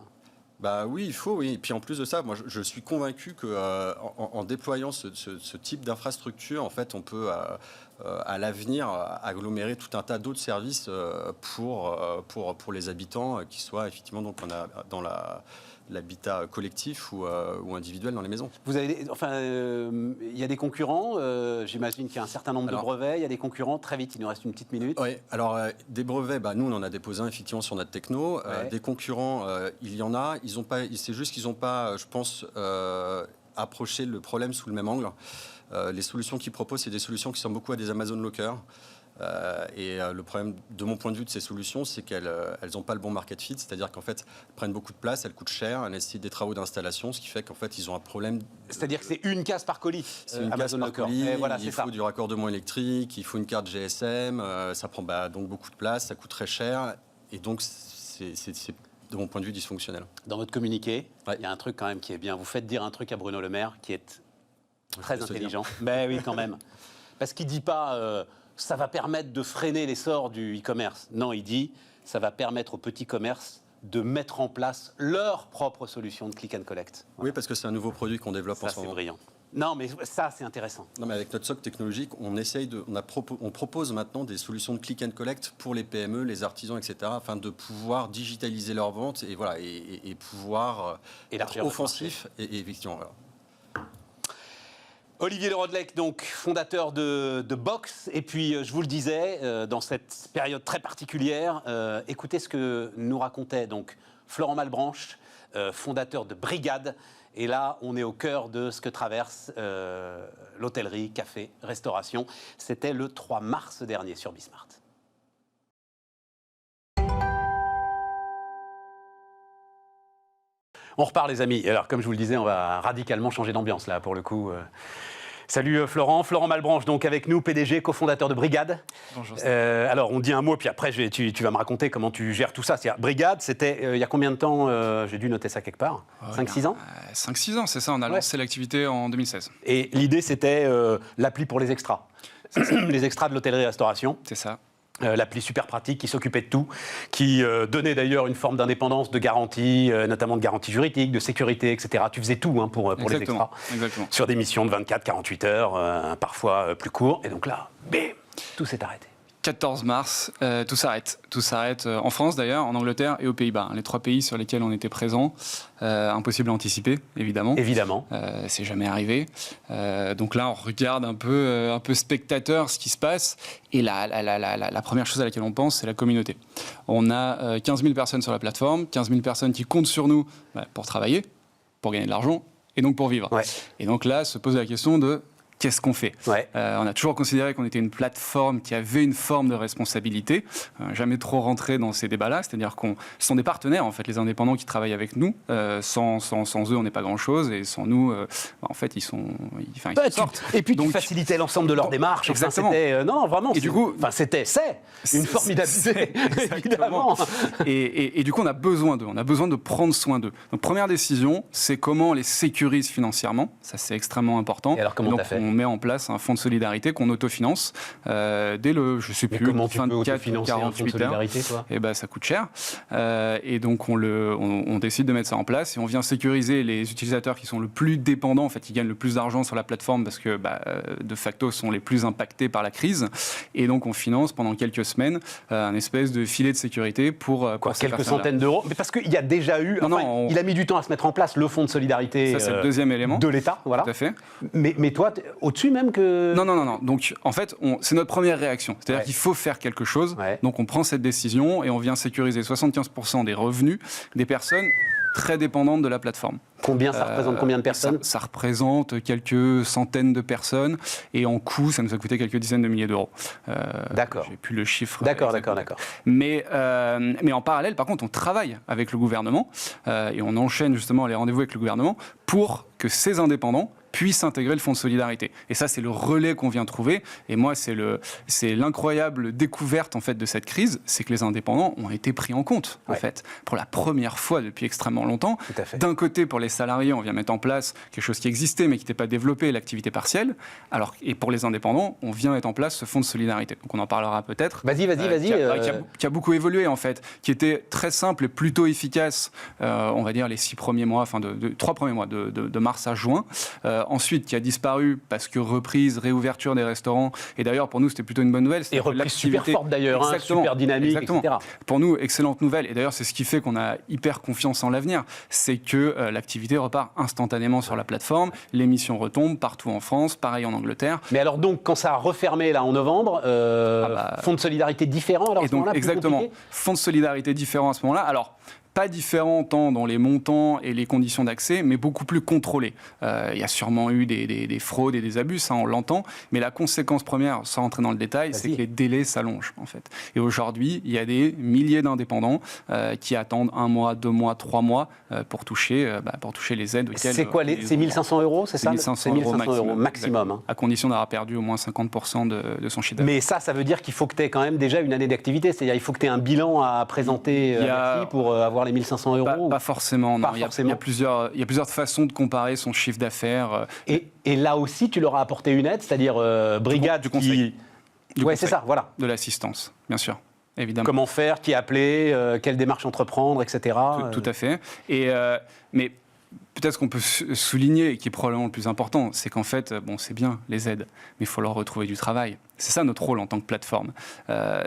Bah oui, il faut, oui. Et puis en plus de ça, moi je suis convaincu que en déployant ce type d'infrastructure, en fait, on peut à l'avenir agglomérer tout un tas d'autres services pour les habitants, qui soient effectivement donc dans l'habitat collectif ou individuel dans les maisons. Vous avez, il y a des concurrents. J'imagine qu'il y a un certain nombre de brevets. Il y a des concurrents. Très vite, il nous reste une petite minute. Oui. Alors des brevets, nous on en a déposé un effectivement sur notre techno. Des concurrents, il y en a. Ils ont pas. C'est juste qu'ils n'ont pas, je pense, approcher le problème sous le même angle. Les solutions qu'ils proposent, c'est des solutions qui ressemblent beaucoup à des Amazon Locker. Le problème, de mon point de vue, de ces solutions, c'est qu'elles n'ont pas le bon market fit, c'est-à-dire qu'en fait, elles prennent beaucoup de place, elles coûtent cher, elles nécessitent des travaux d'installation, ce qui fait qu'en fait, ils ont un problème. C'est-à-dire que c'est une case par colis. C'est une case par colis, il faut du raccordement électrique, il faut une carte GSM, ça prend donc beaucoup de place, ça coûte très cher, et donc c'est de mon point de vue dysfonctionnel. Dans votre communiqué, il y a un truc quand même qui est bien. Vous faites dire un truc à Bruno Le Maire qui est très intelligent. Ben oui, quand même. Parce qu'il ne dit pas ça va permettre de freiner l'essor du e-commerce. Non, il dit ça va permettre aux petits commerces de mettre en place leur propre solution de click and collect. Voilà. Oui, parce que c'est un nouveau produit qu'on développe en ce moment. Ça, c'est brillant. Non, mais ça, c'est intéressant. Non, mais avec notre socle technologique, on propose maintenant des solutions de click and collect pour les PME, les artisans, etc., afin de pouvoir digitaliser leurs ventes et, voilà, et pouvoir être offensif. Et effectivement, voilà. Olivier Le Rodelec, donc fondateur de Box. Et puis, je vous le disais, dans cette période très particulière, écoutez ce que nous racontait donc Florent Malbranche, fondateur de Brigade. Et là, on est au cœur de ce que traverse l'hôtellerie, café, restauration. C'était le 3 mars dernier sur Bismart. On repart, les amis. Alors, comme je vous le disais, on va radicalement changer d'ambiance, là, pour le coup. Salut Florent. Florent Malbranche, donc avec nous, PDG, cofondateur de Brigade. Bonjour. Alors, on dit un mot, puis après, tu vas me raconter comment tu gères tout ça. Brigade, c'était il y a combien de temps j'ai dû noter ça quelque part. 5-6 ans 5-6 ans, c'est ça. On a lancé l'activité en 2016. Et l'idée, c'était l'appli pour les extras. Les extras de l'hôtellerie-restauration. C'est ça. L'appli super pratique qui s'occupait de tout, qui donnait d'ailleurs une forme d'indépendance, de garantie, notamment de garantie juridique, de sécurité, etc. Tu faisais tout pour les extras. Exactement. Sur des missions de 24-48 heures, parfois plus courts. Et donc là, bim, tout s'est arrêté. 14 mars, tout s'arrête. Tout s'arrête en France d'ailleurs, en Angleterre et aux Pays-Bas. Les 3 pays sur lesquels on était présents. Impossible à anticiper, évidemment. Évidemment. C'est jamais arrivé. Donc là, on regarde un peu spectateur ce qui se passe. Et la première chose à laquelle on pense, c'est la communauté. On a 15 000 personnes sur la plateforme, 15 000 personnes qui comptent sur nous pour travailler, pour gagner de l'argent et donc pour vivre. Ouais. Et donc là, se pose la question de qu'est-ce qu'on fait ? Ouais. On a toujours considéré qu'on était une plateforme qui avait une forme de responsabilité, jamais trop rentré dans ces débats-là, c'est-à-dire ce sont des partenaires, en fait, les indépendants qui travaillent avec nous. Sans eux, on n'est pas grand-chose, et sans nous, en fait, ils sortent. Et puis, tu facilitais l'ensemble de leur démarche. Exactement. Non, vraiment. Et du coup, c'est une formidable idée, évidemment. Et du coup, on a besoin d'eux, on a besoin de prendre soin d'eux. Donc, première décision, c'est comment on les sécurise financièrement. Ça, c'est extrêmement important. Et alors, comment t'as fait ? On met en place un fonds de solidarité qu'on autofinance dès le, je sais plus, 24 ou 48 heures. Et ben, ça coûte cher. Et donc, on décide de mettre ça en place et on vient sécuriser les utilisateurs qui sont le plus dépendants, en fait, qui gagnent le plus d'argent sur la plateforme parce que, de facto, sont les plus impactés par la crise. Et donc, on finance pendant quelques semaines un espèce de filet de sécurité pour quelques centaines d'euros. Mais parce qu'il y a déjà eu, il a mis du temps à se mettre en place le fonds de solidarité. Ça, c'est le deuxième élément de l'État, voilà. Tout à fait. Mais toi, au-dessus même que... Non. Donc, en fait, c'est notre première réaction. C'est-à-dire qu'il faut faire quelque chose. Ouais. Donc, on prend cette décision et on vient sécuriser 75% des revenus des personnes très dépendantes de la plateforme. Combien ça représente combien de personnes ? Ça représente quelques centaines de personnes et en coût, ça nous a coûté quelques dizaines de milliers d'euros. D'accord. J'ai plus le chiffre. D'accord. Mais en parallèle, par contre, on travaille avec le gouvernement et on enchaîne justement les rendez-vous avec le gouvernement pour que ces indépendants puissent intégrer le fonds de solidarité. Et ça, c'est le relais qu'on vient trouver. Et moi, c'est l'incroyable découverte en fait de cette crise, c'est que les indépendants ont été pris en compte en fait pour la première fois depuis extrêmement longtemps. D'un côté, pour les salariés, on vient mettre en place quelque chose qui existait mais qui n'était pas développé, l'activité partielle. Et pour les indépendants, on vient mettre en place ce fonds de solidarité. Donc on en parlera peut-être. Vas-y. Qui a beaucoup évolué en fait, qui était très simple et plutôt efficace. On va dire les 3 premiers mois de mars à juin. Ensuite, qui a disparu parce que reprise, réouverture des restaurants. Et d'ailleurs, pour nous, c'était plutôt une bonne nouvelle. Et reprise super forte d'ailleurs, super dynamique, etc. Pour nous, excellente nouvelle. Et d'ailleurs, c'est ce qui fait qu'on a hyper confiance en l'avenir. C'est que l'activité repart instantanément sur la plateforme. L'émission retombe partout en France, pareil en Angleterre. Mais alors donc, quand ça a refermé là en novembre, fonds de solidarité différent alors à ce moment-là, exactement. Fonds de solidarité différent à ce moment-là. Alors, pas différent tant dans les montants et les conditions d'accès, mais beaucoup plus contrôlé. Il y a sûrement eu des fraudes et des abus, ça on l'entend, mais la conséquence première, sans rentrer dans le détail, c'est que les délais s'allongent en fait. Et aujourd'hui, il y a des milliers d'indépendants qui attendent 1 mois, 2 mois, 3 mois pour toucher les aides auxquelles... C'est quoi, c'est 1 500 euros, c'est ça? 1 500 euros maximum. Hein. À condition d'avoir perdu au moins 50% de son chiffre d'affaires. Mais ça veut dire qu'il faut que tu aies quand même déjà une année d'activité, c'est-à-dire il faut que tu aies un bilan à présenter pour avoir les 1 500 euros. Pas forcément, non. Il y a plusieurs façons de comparer son chiffre d'affaires. Et là aussi, tu leur as apporté une aide, c'est-à-dire brigade du conseil. C'est ça, voilà. De l'assistance, bien sûr. Évidemment. Comment faire, qui appeler, quelle démarche entreprendre, etc. Tout à fait. Mais peut-être ce qu'on peut souligner, et qui est probablement le plus important, c'est qu'en fait, c'est bien les aides, mais il faut leur retrouver du travail. C'est ça notre rôle en tant que plateforme.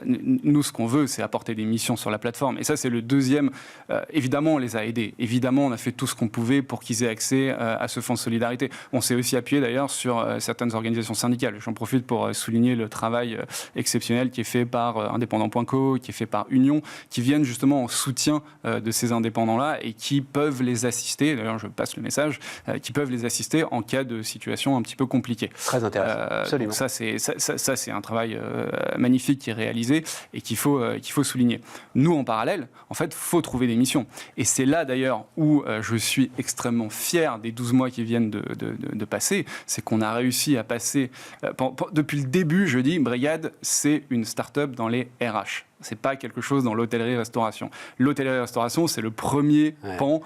Nous, ce qu'on veut, c'est apporter des missions sur la plateforme. Et ça, c'est le deuxième. Évidemment, on les a aidés. Évidemment, on a fait tout ce qu'on pouvait pour qu'ils aient accès à ce fonds de solidarité. On s'est aussi appuyé d'ailleurs sur certaines organisations syndicales. J'en profite pour souligner le travail exceptionnel qui est fait par Indépendant.co, qui est fait par Union, qui viennent justement en soutien de ces indépendants-là et qui peuvent les assister. D'ailleurs, je passe le message, qui peuvent les assister en cas de situation un petit peu compliquée. Très intéressant. Absolument. Ça, c'est un travail magnifique qui est réalisé et qu'il faut souligner. Nous, en parallèle, en fait, il faut trouver des missions. Et c'est là, d'ailleurs, où je suis extrêmement fier des 12 mois qui viennent de passer. C'est qu'on a réussi à passer... depuis le début, je dis, Brigade, c'est une start-up dans les RH. C'est pas quelque chose dans l'hôtellerie-restauration. L'hôtellerie-restauration, c'est le premier pan,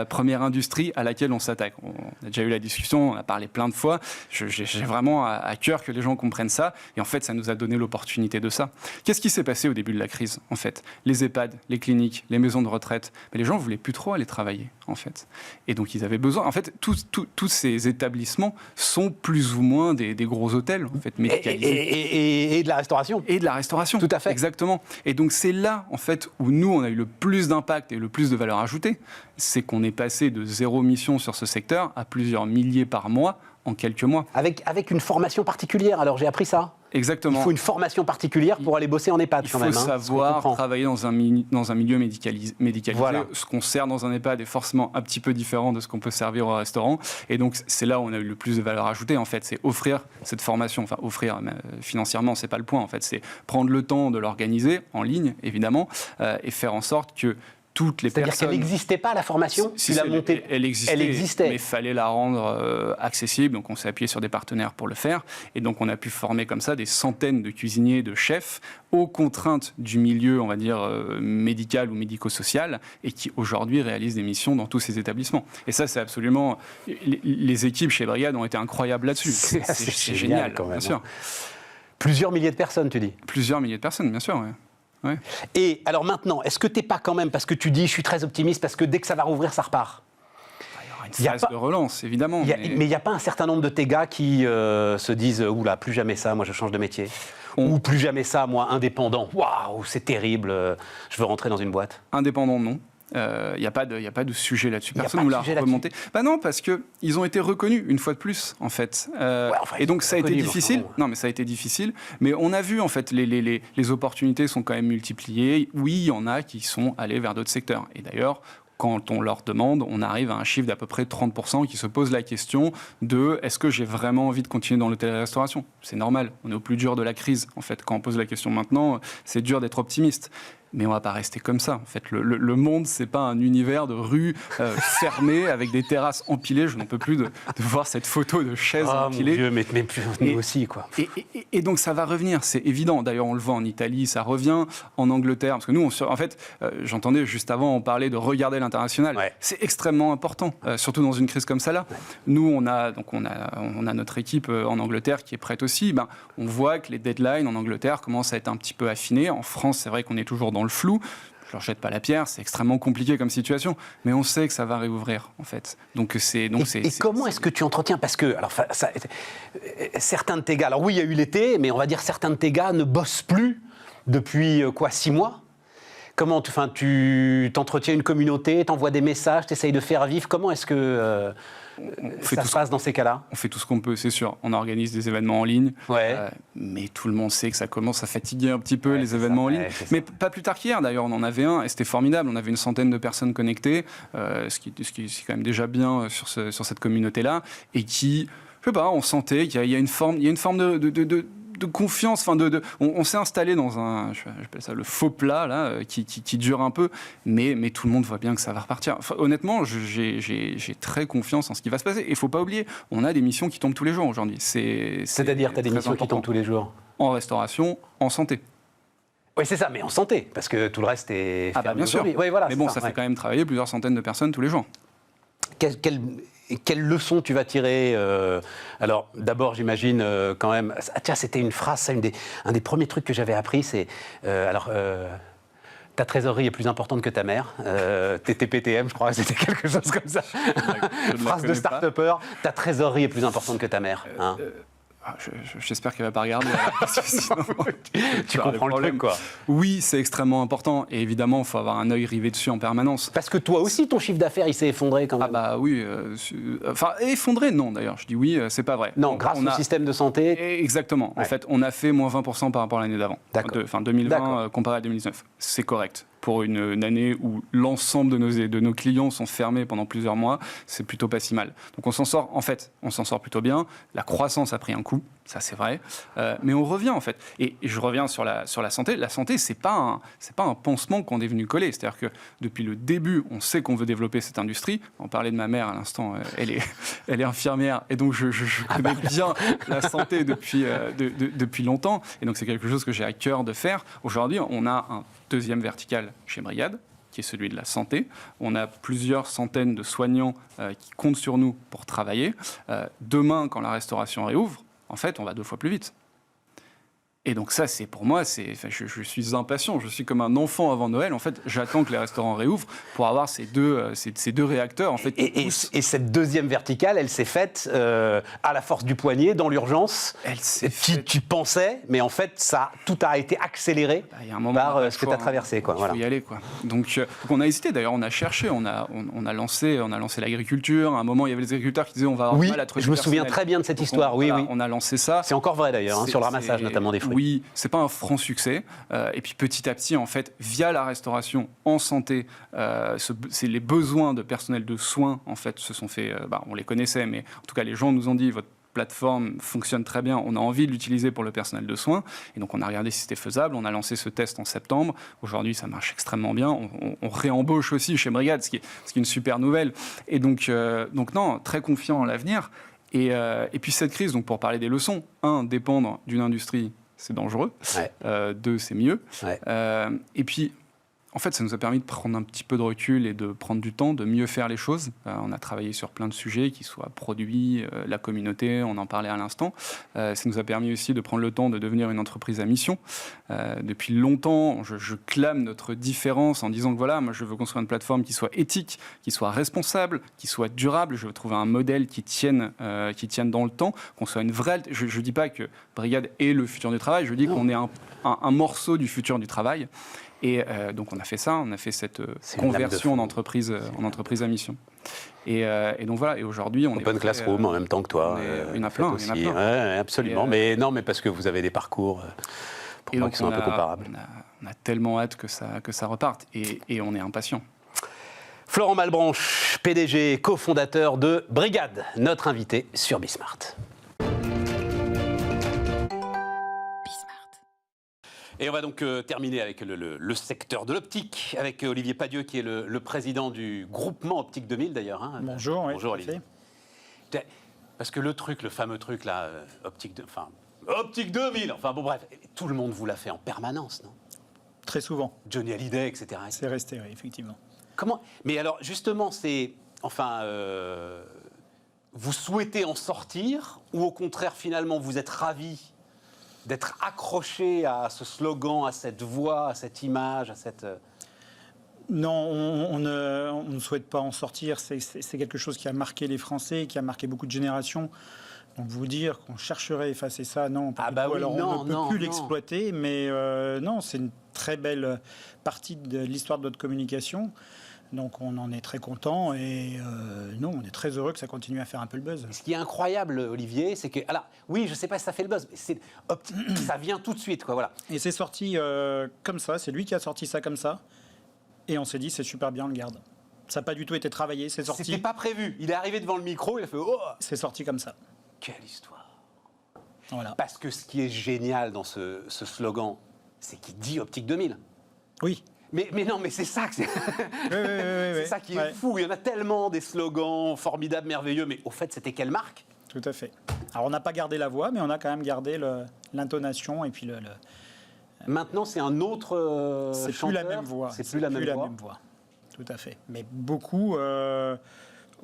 première industrie à laquelle on s'attaque. On a déjà eu la discussion, on a parlé plein de fois. J'ai vraiment à cœur que les gens comprennent ça. Et en fait, ça nous a donné l'opportunité de ça. Qu'est-ce qui s'est passé au début de la crise, en fait? Les EHPAD, les cliniques, les maisons de retraite, mais les gens ne voulaient plus trop aller travailler, en fait. Et donc, ils avaient besoin... En fait, tous ces établissements sont plus ou moins des gros hôtels, en fait, médicalisés. Et de la restauration. Et de la restauration. Tout à fait. Exactement. Et donc, c'est là, en fait, où nous, on a eu le plus d'impact et le plus de valeur ajoutée. C'est qu'on est passé de 0 mission sur ce secteur à plusieurs milliers par mois en quelques mois. Avec une formation particulière, alors j'ai appris ça. Exactement. Il faut une formation particulière pour aller bosser en EHPAD quand même. Il faut savoir travailler dans un milieu médicalisé. Voilà. Ce qu'on sert dans un EHPAD est forcément un petit peu différent de ce qu'on peut servir au restaurant. Et donc, c'est là où on a eu le plus de valeur ajoutée, en fait. C'est offrir cette formation. Enfin, offrir financièrement, c'est pas le point, en fait. C'est prendre le temps de l'organiser, en ligne, évidemment, et faire en sorte que toutes les personnes... C'est-à-dire qu'elle n'existait pas, la formation? Elle existait, mais il fallait la rendre accessible. Donc, on s'est appuyé sur des partenaires pour le faire. Et donc, on a pu former comme ça des centaines de cuisiniers, de chefs, aux contraintes du milieu, on va dire, médical ou médico-social, et qui, aujourd'hui, réalisent des missions dans tous ces établissements. Et ça, c'est absolument... Les équipes chez Brigade ont été incroyables là-dessus. C'est génial, quand même, bien sûr. Plusieurs milliers de personnes, tu dis? Plusieurs milliers de personnes, bien sûr, oui. Ouais. Et alors maintenant, est-ce que tu n'es pas quand même, parce que tu dis je suis très optimiste, parce que dès que ça va rouvrir, ça repart? Il y aura une phase de relance, évidemment. Mais il n'y a pas un certain nombre de tes gars qui se disent oula, plus jamais ça, moi je change de métier. Ou plus jamais ça, moi indépendant. Waouh, c'est terrible, je veux rentrer dans une boîte. Indépendant, non. Il n'y a pas de sujet là-dessus. Personne ne l'a remonté. Non, parce qu'ils ont été reconnus une fois de plus, en fait. Et donc, ça a été difficile. Non, mais ça a été difficile. Mais on a vu, en fait, les opportunités sont quand même multipliées. Oui, il y en a qui sont allés vers d'autres secteurs. Et d'ailleurs, quand on leur demande, on arrive à un chiffre d'à peu près 30% qui se pose la question de est-ce que j'ai vraiment envie de continuer dans l'hôtellerie-restauration? C'est normal. On est au plus dur de la crise, en fait. Quand on pose la question maintenant, c'est dur d'être optimiste. Mais on ne va pas rester comme ça. En fait, le monde, ce n'est pas un univers de rues fermées avec des terrasses empilées. Je n'en peux plus de voir cette photo de chaises empilées. Mon Dieu, mais nous aussi, quoi. Et donc, ça va revenir, c'est évident. D'ailleurs, on le voit en Italie, ça revient en Angleterre. Parce que nous, en fait, j'entendais juste avant, on parlait de regarder l'international. Ouais. C'est extrêmement important, surtout dans une crise comme ça-là. Ouais. Nous, on a notre équipe en Angleterre qui est prête aussi. On voit que les deadlines en Angleterre commencent à être un petit peu affinés. En France, c'est vrai qu'on est toujours dans le flou. Je leur jette pas la pierre, c'est extrêmement compliqué comme situation, mais on sait que ça va réouvrir en fait. Et comment est-ce que tu entretiens, parce que alors certains de tes gars, alors oui il y a eu l'été, mais on va dire certains de tes gars ne bossent plus depuis 6 mois. Comment tu t'entretiens une communauté, t'envoies des messages, t'essayes de faire vivre. Comment est-ce que Ça se passe dans ces cas-là? On fait tout ce qu'on peut, c'est sûr. On organise des événements en ligne, Ouais. Mais tout le monde sait que ça commence à fatiguer un petit peu, les c'est événements ça, en ligne. ouais, c'est Mais pas plus tard qu'hier, d'ailleurs, on en avait un et c'était formidable. On avait une centaine de personnes connectées, ce qui est quand même déjà bien sur cette communauté-là, et qui, je sais pas, on sentait qu'il y a une forme de confiance, enfin on s'est installé dans j'appelle ça le faux plat là, qui dure un peu, mais tout le monde voit bien que ça va repartir. Enfin, honnêtement, j'ai très confiance en ce qui va se passer. Et il faut pas oublier, on a des missions qui tombent tous les jours aujourd'hui. C'est-à-dire, tu as des missions qui tombent tous les jours? En restauration, en santé. Oui, c'est ça, mais en santé, parce que tout le reste est Ah bah bien sûr. Oui, voilà, mais bon, ça fait quand même travailler plusieurs centaines de personnes tous les jours. Quelle leçon tu vas tirer Alors, d'abord, j'imagine quand même... Ah, tiens, c'était une phrase, ça, un des premiers trucs que j'avais appris, c'est... ta trésorerie est plus importante que ta mère. TTPTM, je crois que c'était quelque chose comme ça. Phrase de start-upper. Ta trésorerie est plus importante que ta mère. Hein. J'espère qu'elle va pas regarder. Sinon, tu comprends le truc, quoi. Oui, c'est extrêmement important. Et évidemment, il faut avoir un œil rivé dessus en permanence. Parce que toi aussi, ton chiffre d'affaires, il s'est effondré quand même. Ah bah oui. Enfin, effondré, non, d'ailleurs. Je dis oui, c'est pas vrai. Non, grâce au système de santé. Exactement. Ouais. En fait, on a fait moins 20% par rapport à l'année d'avant. Enfin, 2020 comparé à 2019. C'est correct. Pour une année où l'ensemble de nos clients sont fermés pendant plusieurs mois, c'est plutôt pas si mal. Donc on s'en sort plutôt bien. La croissance a pris un coup, ça c'est vrai, mais on revient en fait. Et je reviens sur la santé. La santé, c'est pas un pansement qu'on est venu coller. C'est-à-dire que depuis le début, on sait qu'on veut développer cette industrie. On parlait de ma mère à l'instant, elle est infirmière et donc je connais bien la santé depuis longtemps. Et donc c'est quelque chose que j'ai à cœur de faire. Aujourd'hui, on a un deuxième vertical chez Brigad, qui est celui de la santé. On a plusieurs centaines de soignants qui comptent sur nous pour travailler. Demain, quand la restauration réouvre, en fait, on va 2 fois plus vite. Et donc ça, c'est pour moi, je suis impatient. Je suis comme un enfant avant Noël. En fait, j'attends que les restaurants réouvrent pour avoir ces deux réacteurs. En fait, et cette deuxième verticale, elle s'est faite à la force du poignet, dans l'urgence. Tu pensais, mais en fait, tout a été accéléré par ce que tu as traversé. Il faut y aller, quoi. Donc on a hésité. D'ailleurs, on a cherché, on a lancé l'agriculture. À un moment, il y avait les agriculteurs qui disaient on va avoir mal à trouver. Je me souviens très bien de cette histoire. On a lancé ça. C'est encore vrai d'ailleurs, sur le ramassage notamment des fruits. Oui, c'est pas un franc succès. Et puis petit à petit, en fait, via la restauration en santé, c'est les besoins de personnel de soins, en fait, se sont fait. On les connaissait, mais en tout cas, les gens nous ont dit votre plateforme fonctionne très bien, on a envie de l'utiliser pour le personnel de soins. Et donc, on a regardé si c'était faisable. On a lancé ce test en septembre. Aujourd'hui, ça marche extrêmement bien. On réembauche aussi chez Brigad, ce qui est une super nouvelle. Et donc non, très confiant en l'avenir. Et puis cette crise, donc pour parler des leçons, 1, dépendre d'une industrie, c'est dangereux. Ouais. 2, c'est mieux. Ouais. Et puis, en fait, ça nous a permis de prendre un petit peu de recul et de prendre du temps, de mieux faire les choses. On a travaillé sur plein de sujets, qui soient produits, la communauté, on en parlait à l'instant. Ça nous a permis aussi de prendre le temps de devenir une entreprise à mission. Depuis longtemps, je clame notre différence en disant que voilà, moi je veux construire une plateforme qui soit éthique, qui soit responsable, qui soit durable. Je veux trouver un modèle qui tienne dans le temps, qu'on soit une vraie... Je ne dis pas que Brigad est le futur du travail, je dis qu'on est un morceau du futur du travail. Et donc on a fait ça, on a fait cette conversion en entreprise à mission. Et donc voilà, et aujourd'hui on est... Open Classroom en même temps que toi. Il y en a plein. Ouais, absolument, mais parce que vous avez des parcours pour moi qui sont un peu comparables. On a tellement hâte que ça reparte et on est impatient. Florent Malbranche, PDG, cofondateur de Brigad, notre invité sur Bismart. Et on va donc terminer avec le secteur de l'optique, avec Olivier Padieux, qui est le président du groupement Optique 2000 d'ailleurs. Hein. Bonjour, oui, bonjour Olivier. Parce que le fameux truc là, Optique 2000, enfin bon bref, tout le monde vous l'a fait en permanence, non? Très souvent. Johnny Hallyday, etc. C'est resté, oui, effectivement. Comment? Mais alors justement, vous souhaitez en sortir, ou au contraire finalement vous êtes ravi d'être accroché à ce slogan, à cette voix, à cette image, à cette... Non, on ne souhaite pas en sortir. C'est quelque chose qui a marqué les Français, qui a marqué beaucoup de générations. Donc vous dire qu'on chercherait à effacer ça, non. Alors on ne peut plus l'exploiter, mais non, c'est une très belle partie de l'histoire de notre communication. Donc on en est très content et nous, on est très heureux que ça continue à faire un peu le buzz. Ce qui est incroyable, Olivier, c'est que... Alors, oui, je ne sais pas si ça fait le buzz, mais ça vient tout de suite, quoi, voilà. Et c'est sorti comme ça, c'est lui qui a sorti ça comme ça. Et on s'est dit, c'est super bien, on le garde. Ça n'a pas du tout été travaillé, c'est sorti. C'était pas prévu. Il est arrivé devant le micro, il a fait « Oh !» C'est sorti comme ça. Quelle histoire. Voilà. Parce que ce qui est génial dans ce slogan, c'est qu'il dit Optique 2000. Oui. Mais non, mais c'est ça que c'est. C'est ça qui est Ouais. fou. Il y en a tellement des slogans formidables, merveilleux. Mais au fait, c'était quelle marque? Tout à fait. Alors on n'a pas gardé la voix, mais on a quand même gardé l'intonation et puis Maintenant, c'est un autre c'est chanteur. plus la même voix. C'est plus la même voix. Tout à fait. Mais beaucoup,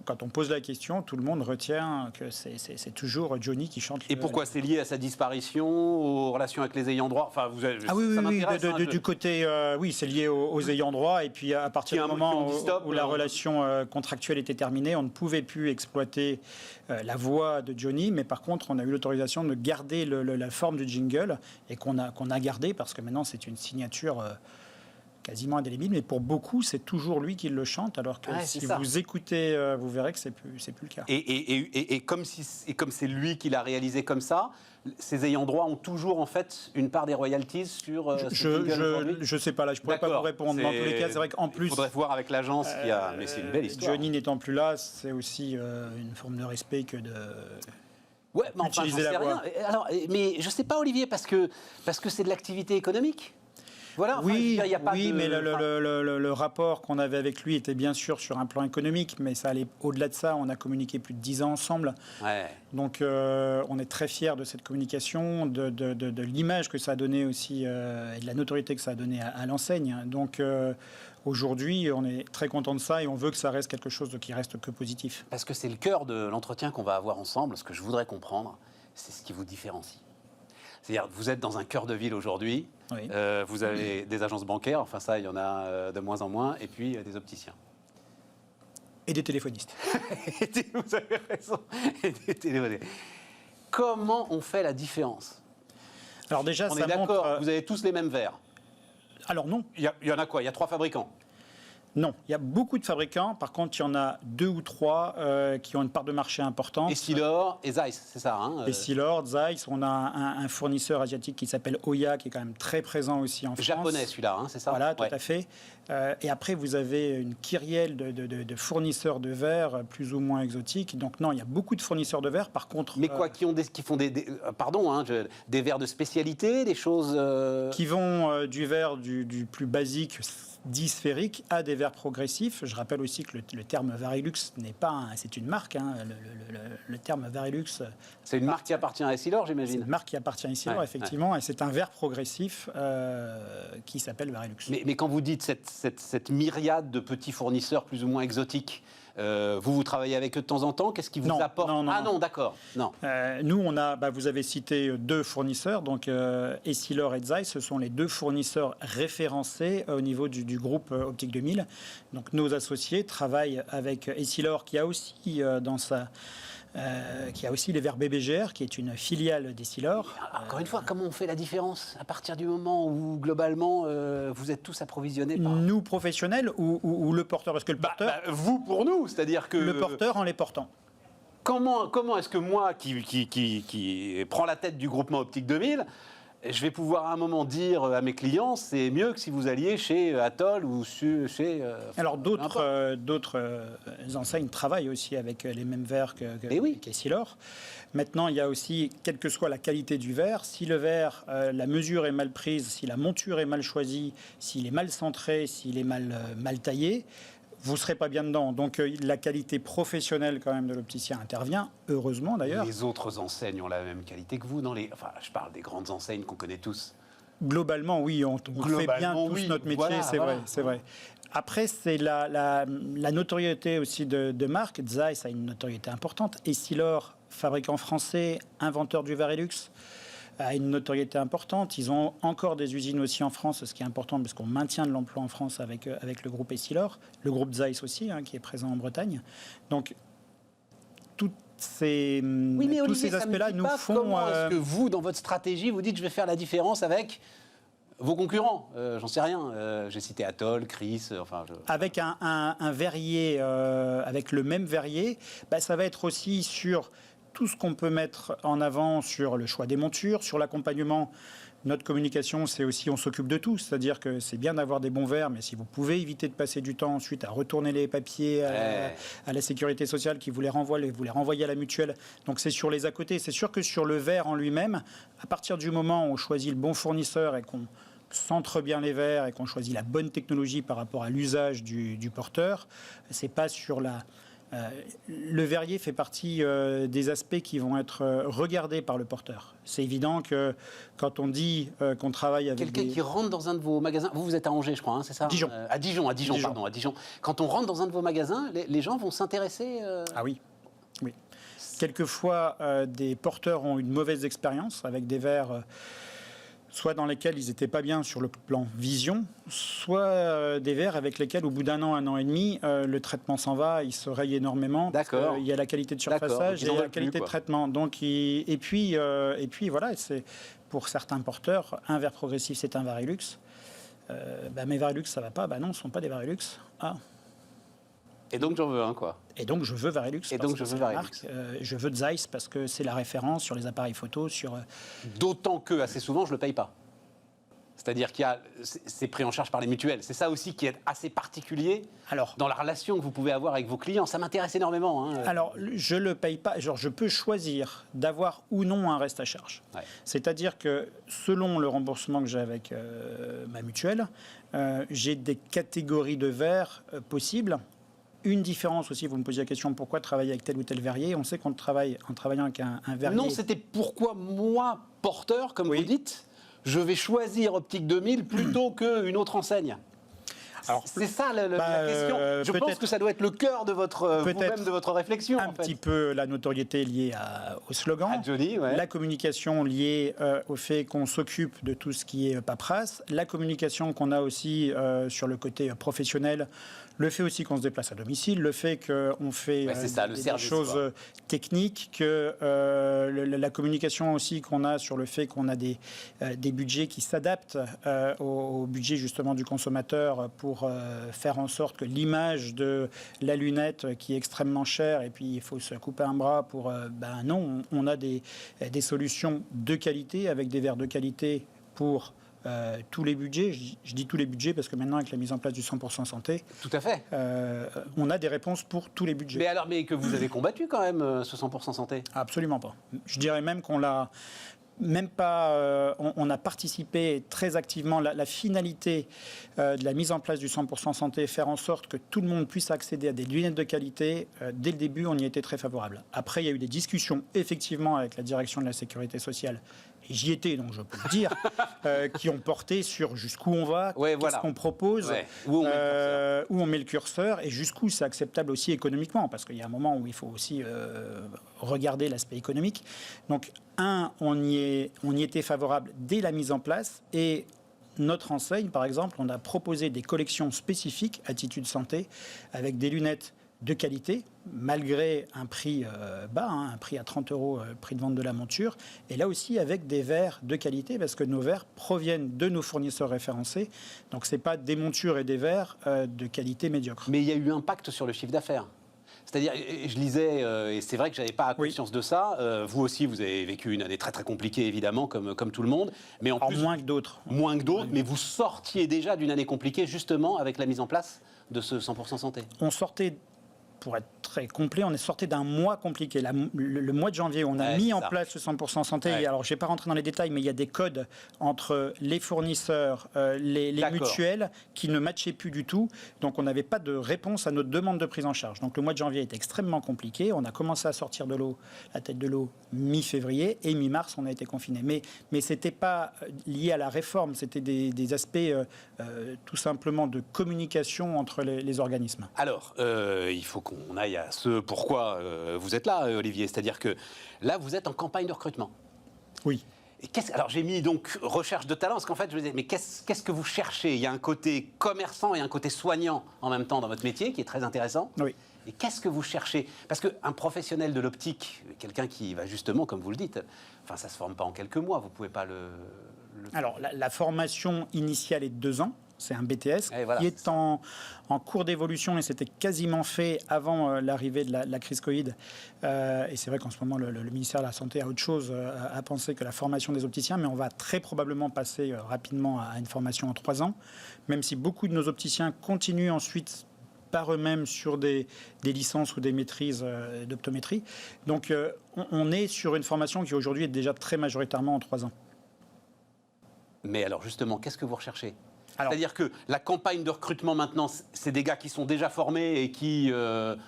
quand on pose la question, tout le monde retient que c'est toujours Johnny qui chante. Et pourquoi c'est lié à sa disparition, aux relations avec les ayants droit? Enfin, vous avez, Ah oui, ça oui, m'intéresse, hein, du côté, oui, c'est lié aux ayants droit. Et puis à partir du moment où la relation contractuelle était terminée, on ne pouvait plus exploiter la voix de Johnny. Mais par contre, on a eu l'autorisation de garder la forme du jingle et qu'on a gardé parce que maintenant c'est une signature quasiment indélébile, mais pour beaucoup, c'est toujours lui qui le chante, alors que si vous écoutez, vous verrez que c'est plus le cas. Et comme c'est lui qui l'a réalisé comme ça, ses ayants droit ont toujours en fait une part des royalties sur je sais pas là, je pourrais pas vous répondre. Dans tous les cas, c'est vrai qu'en plus, il faudrait voir avec l'agence qui a. Mais c'est une belle histoire. Johnny n'étant plus là, c'est aussi une forme de respect que de. Ouais, mais enfin, j'en sais rien. Alors, mais je sais pas, Olivier, parce que c'est de l'activité économique. Voilà, oui, mais le rapport qu'on avait avec lui était bien sûr sur un plan économique, mais ça allait au-delà de ça. On a communiqué plus de 10 ans ensemble. Ouais. Donc, on est très fiers de cette communication, de l'image que ça a donné aussi et de la notoriété que ça a donné à l'enseigne. Donc, aujourd'hui, on est très content de ça et on veut que ça reste quelque chose qui reste que positif. Parce que c'est le cœur de l'entretien qu'on va avoir ensemble. Ce que je voudrais comprendre, c'est ce qui vous différencie. C'est-à-dire, vous êtes dans un cœur de ville aujourd'hui, oui. Vous avez des agences bancaires, enfin ça, il y en a de moins en moins, et puis des opticiens. Et des téléphonistes. Vous avez raison, et des téléphonistes. Comment on fait la différence? Alors déjà, on ça est d'accord, montre... vous avez tous les mêmes verres? Alors non. Il y en a quoi? Il y a 3 fabricants? Non, il y a beaucoup de fabricants. Par contre, il y en a 2 ou 3 qui ont une part de marché importante. Essilor et Zeiss, c'est ça Essilor, Zeiss. On a un fournisseur asiatique qui s'appelle Oya, qui est quand même très présent aussi en France. Japonais, celui-là, c'est ça? Voilà, tout à fait. Et après, vous avez une kyrielle de fournisseurs de verre plus ou moins exotiques. Donc non, il y a beaucoup de fournisseurs de verre. Par contre... Mais quoi, qui font des verres de spécialité, des choses... Qui vont du verre du plus basique, dit sphérique, à des verres progressifs. Je rappelle aussi que le terme Varilux n'est pas... c'est une marque. Le terme Varilux... C'est une marque qui appartient à Essilor, j'imagine. C'est une marque qui appartient à Essilor, effectivement. Et c'est un verre progressif qui s'appelle Varilux. Mais quand vous dites cette myriade de petits fournisseurs plus ou moins exotiques, vous travaillez avec eux de temps en temps? Qu'est-ce qui vous apporte? Non, d'accord. Non. Nous, on a, vous avez cité 2 fournisseurs, donc Essilor et Zeiss, ce sont les 2 fournisseurs référencés au niveau du groupe Optique 2000. Donc nos associés travaillent avec Essilor, qui a aussi qui a aussi les verres BBGR, qui est une filiale d'Essilor. Encore une fois, comment on fait la différence à partir du moment où, globalement, vous êtes tous approvisionnés par... Nous, professionnels, ou le porteur? Parce que le porteur... vous, pour nous, c'est-à-dire que... Le porteur en les portant. Comment est-ce que moi, qui prends la tête du groupement Optique 2000, je vais pouvoir à un moment dire à mes clients, c'est mieux que si vous alliez chez Atoll ou chez... Alors d'autres enseignes travaillent aussi avec les mêmes verres qu'Essilor. Maintenant, il y a aussi, quelle que soit la qualité du verre, si le verre, la mesure est mal prise, si la monture est mal choisie, s'il est mal centré, s'il est mal taillé, vous ne serez pas bien dedans. Donc la qualité professionnelle quand même de l'opticien intervient, heureusement d'ailleurs. Les autres enseignes ont la même qualité que vous enfin, je parle des grandes enseignes qu'on connaît tous. Globalement, oui, on fait bien tous notre métier, voilà, c'est vrai. Après, c'est la notoriété aussi de marque. Zeiss a une notoriété importante. Essilor, fabricant français, inventeur du Varilux, a une notoriété importante. Ils ont encore des usines aussi en France, ce qui est important parce qu'on maintient de l'emploi en France avec le groupe Essilor, le groupe Zeiss aussi, qui est présent en Bretagne. Donc, tous ces aspects-là nous font... Comment est-ce que vous, dans votre stratégie, vous dites je vais faire la différence avec vos concurrents, j'en sais rien. J'ai cité Atoll, Chris, Avec un verrier, avec le même verrier, ça va être aussi sur tout ce qu'on peut mettre en avant sur le choix des montures, sur l'accompagnement. Notre communication, c'est aussi on s'occupe de tout. C'est-à-dire que c'est bien d'avoir des bons verres, mais si vous pouvez éviter de passer du temps ensuite à retourner les papiers à la sécurité sociale qui vous les renvoie à la mutuelle. Donc c'est sur les à côté. C'est sûr que sur le verre en lui-même, à partir du moment où on choisit le bon fournisseur et qu'on centre bien les verres et qu'on choisit la bonne technologie par rapport à l'usage du porteur, c'est pas sur la... le verrier fait partie des aspects qui vont être regardés par le porteur. C'est évident que quand on dit qu'on travaille avec quelqu'un qui rentre dans un de vos magasins, vous êtes à Angers, je crois, hein, c'est ça? Dijon. À Dijon. Quand on rentre dans un de vos magasins, les gens vont s'intéresser. Ah oui. Quelquefois, des porteurs ont une mauvaise expérience avec des verres. Soit dans lesquels ils n'étaient pas bien sur le plan vision, soit des verres avec lesquels, au bout d'un an et demi, le traitement s'en va, il se raye énormément. D'accord. Il y a la qualité de surfaçage et la qualité de traitement. Donc, et puis voilà, c'est pour certains porteurs, un verre progressif, c'est un Varilux. Mes Varilux, ça va pas. Non, ce ne sont pas des Varilux. Ah. Et donc j'en veux un, quoi. Et donc je veux Varilux. Je veux Zeiss parce que c'est la référence sur les appareils photo. D'autant que, assez souvent, je ne le paye pas. C'est-à-dire qu'il y a, c'est pris en charge par les mutuelles. C'est ça aussi qui est assez particulier dans la relation que vous pouvez avoir avec vos clients. Ça m'intéresse énormément. Hein. Alors, je ne le paye pas. Je peux choisir d'avoir ou non un reste à charge. Ouais. C'est-à-dire que selon le remboursement que j'ai avec ma mutuelle, j'ai des catégories de verres possibles. Une différence aussi, vous me posiez la question, pourquoi travailler avec tel ou tel verrier? On sait qu'on travaille en travaillant avec un verrier... Non, c'était pourquoi moi, porteur, comme vous dites, je vais choisir Optique 2000 plutôt qu'une autre enseigne. Alors, c'est ça la question. Je pense que ça doit être le cœur de vous-même de votre réflexion. Un petit peu la notoriété liée au slogan, à Johnny, la communication liée au fait qu'on s'occupe de tout ce qui est paperasse, la communication qu'on a aussi sur le côté professionnel, le fait aussi qu'on se déplace à domicile, le fait qu'on fait des choses techniques, que la communication aussi qu'on a sur le fait qu'on a des budgets qui s'adaptent au budget justement du consommateur pour faire en sorte que l'image de la lunette qui est extrêmement chère et puis il faut se couper un bras pour... non, on a des solutions de qualité avec des verres de qualité pour... tous les budgets, je dis tous les budgets parce que maintenant avec la mise en place du 100% santé, tout à fait, on a des réponses pour tous les budgets. Mais que vous avez combattu quand même ce 100% santé? Absolument pas. Je dirais même qu'on l'a même pas. On a participé très activement. La finalité de la mise en place du 100% santé, faire en sorte que tout le monde puisse accéder à des lunettes de qualité. Dès le début, on y était très favorable. Après, il y a eu des discussions effectivement avec la direction de la sécurité sociale. Et j'y étais, donc je peux le dire, qui ont porté sur jusqu'où on va, qu'est-ce qu'on propose, où on met le curseur et jusqu'où c'est acceptable aussi économiquement, parce qu'il y a un moment où il faut aussi regarder l'aspect économique. Donc, on y était favorable dès la mise en place et notre enseigne, par exemple, on a proposé des collections spécifiques Attitude Santé avec des lunettes de qualité, malgré un prix bas, un prix à 30 €, prix de vente de la monture, et là aussi avec des verres de qualité, parce que nos verres proviennent de nos fournisseurs référencés, donc ce n'est pas des montures et des verres de qualité médiocre. Mais il y a eu un impact sur le chiffre d'affaires. C'est-à-dire, je lisais, et c'est vrai que je n'avais pas conscience de ça, vous aussi, vous avez vécu une année très très compliquée, évidemment, comme tout le monde. Mais en plus, moins que d'autres. Moins que d'autres, mais vous sortiez déjà d'une année compliquée, justement, avec la mise en place de ce 100% santé. On sortait... Pour être très complet, on est sorti d'un mois compliqué. Le mois de janvier, on a mis en place le 100% santé. Et alors, je ne vais pas rentrer dans les détails, mais il y a des codes entre les fournisseurs, les mutuelles, qui ne matchaient plus du tout. Donc, on n'avait pas de réponse à notre demande de prise en charge. Donc, le mois de janvier est extrêmement compliqué. On a commencé à sortir de l'eau, la tête de l'eau, mi-février. Et mi-mars, on a été confiné. Mais ce n'était pas lié à la réforme. C'était des aspects tout simplement de communication entre les organismes. Alors, il faut qu'on aille à ce pourquoi vous êtes là, Olivier. C'est-à-dire que là, vous êtes en campagne de recrutement. Oui. Et alors, j'ai mis donc recherche de talent, parce qu'en fait, je me disais, mais qu'est-ce que vous cherchez? Il y a un côté commerçant et un côté soignant en même temps dans votre métier, qui est très intéressant. Oui. Et qu'est-ce que vous cherchez? Parce qu'un professionnel de l'optique, quelqu'un qui va justement, comme vous le dites, enfin, ça ne se forme pas en quelques mois, vous ne pouvez pas le Alors, la formation initiale est de 2 ans. C'est un BTS qui est en cours d'évolution et c'était quasiment fait avant l'arrivée de la crise Covid. Et c'est vrai qu'en ce moment, le ministère de la Santé a autre chose à penser que la formation des opticiens, mais on va très probablement passer rapidement à une formation en 3 ans, même si beaucoup de nos opticiens continuent ensuite par eux-mêmes sur des licences ou des maîtrises d'optométrie. Donc on est sur une formation qui aujourd'hui est déjà très majoritairement en 3 ans. Mais alors justement, qu'est-ce que vous recherchez ? C'est-à-dire que la campagne de recrutement maintenant, c'est des gars qui sont déjà formés et qui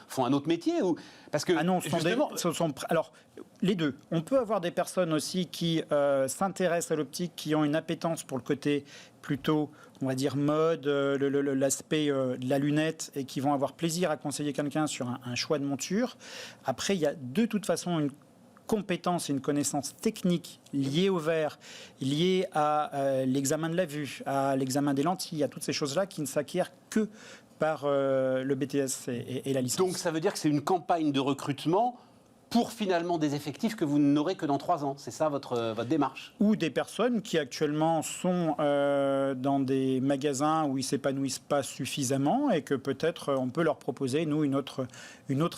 font un autre métier ou... Parce que non, justement... alors, les deux. On peut avoir des personnes aussi qui s'intéressent à l'optique, qui ont une appétence pour le côté plutôt, on va dire, mode, l'aspect de la lunette et qui vont avoir plaisir à conseiller quelqu'un sur un choix de monture. Après, il y a de toute façon une compétence et une connaissance technique liée au verre, liée à l'examen de la vue, à l'examen des lentilles, à toutes ces choses-là qui ne s'acquièrent que par le BTS et la licence. Donc ça veut dire que c'est une campagne de recrutement pour finalement des effectifs que vous n'aurez que dans 3 ans. C'est ça votre démarche ? Ou des personnes qui actuellement sont dans des magasins où ils ne s'épanouissent pas suffisamment et que peut-être on peut leur proposer, nous, une autre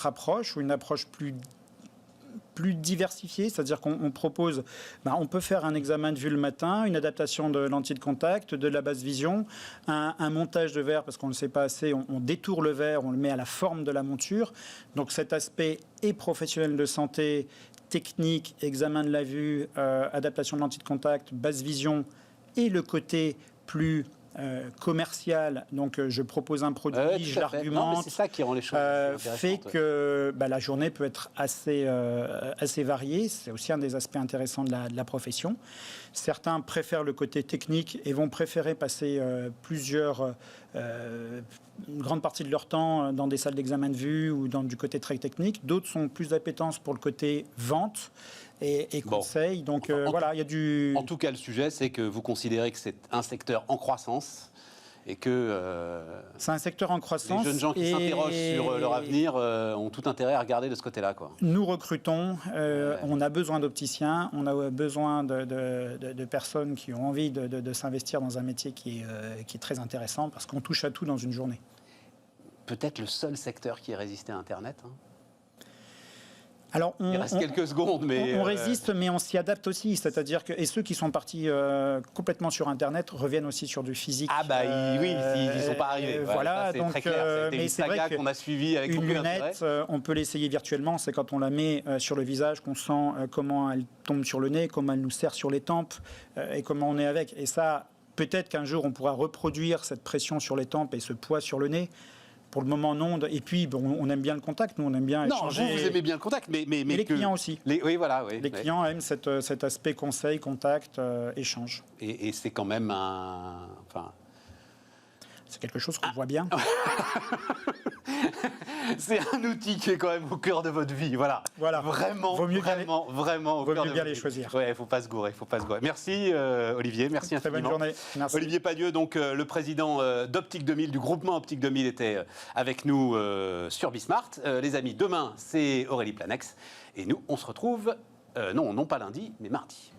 approche ou une approche plus diversifié, c'est-à-dire qu'on propose, on peut faire un examen de vue le matin, une adaptation de lentilles de contact, de la basse vision, un montage de verre, parce qu'on ne le sait pas assez, on détourne le verre, on le met à la forme de la monture. Donc cet aspect est professionnel de santé, technique, examen de la vue, adaptation de lentilles de contact, basse vision, et le côté plus commercial, donc je propose un produit, je l'argumente, c'est ça qui rend les choses fait que la journée peut être assez variée. C'est aussi un des aspects intéressants de la profession. Certains préfèrent le côté technique et vont préférer passer une grande partie de leur temps dans des salles d'examen de vue ou du côté très technique. D'autres sont plus d'appétence pour le côté vente et conseil. Donc il y a du... En tout cas, le sujet, c'est que vous considérez que c'est un secteur en croissance et que c'est un secteur en croissance. Les jeunes gens qui s'interrogent sur leur avenir ont tout intérêt à regarder de ce côté-là, quoi. Nous recrutons, on a besoin d'opticiens, on a besoin de personnes qui ont envie de s'investir dans un métier qui est très intéressant parce qu'on touche à tout dans une journée. Peut-être le seul secteur qui ait résisté à Internet, hein. Alors, il reste quelques secondes, mais... On résiste, mais on s'y adapte aussi. C'est-à-dire que... Et ceux qui sont partis complètement sur Internet reviennent aussi sur du physique. Ah bah oui, ils ne sont pas arrivés. Voilà, c'est donc, très clair. C'était une saga qu'on a suivie avec beaucoup d'intérêt. Une lunette, on peut l'essayer virtuellement. C'est quand on la met sur le visage qu'on sent comment elle tombe sur le nez, comment elle nous serre sur les tempes et comment on est avec. Et ça, peut-être qu'un jour, on pourra reproduire cette pression sur les tempes et ce poids sur le nez. Pour le moment, non. Et puis, on aime bien le contact. Nous, on aime bien échanger. Non, vous aimez bien le contact, mais les clients aussi. Oui, voilà. Oui, les clients aiment cet aspect conseil, contact, échange. Et c'est quand même un... C'est quelque chose qu'on voit bien. C'est un outil qui est quand même au cœur de votre vie. Voilà. Vraiment, vaut mieux vraiment au cœur de bien votre les vie. choisir. Ouais, il faut pas se gourer. Merci Olivier, merci infiniment. Très bonne journée. Merci. Olivier Padieux, donc le président d'Optique 2000, du groupement Optique 2000, était avec nous sur Bismart. Les amis, demain, c'est Aurélie Planex. Et nous, on se retrouve, non pas lundi, mais mardi.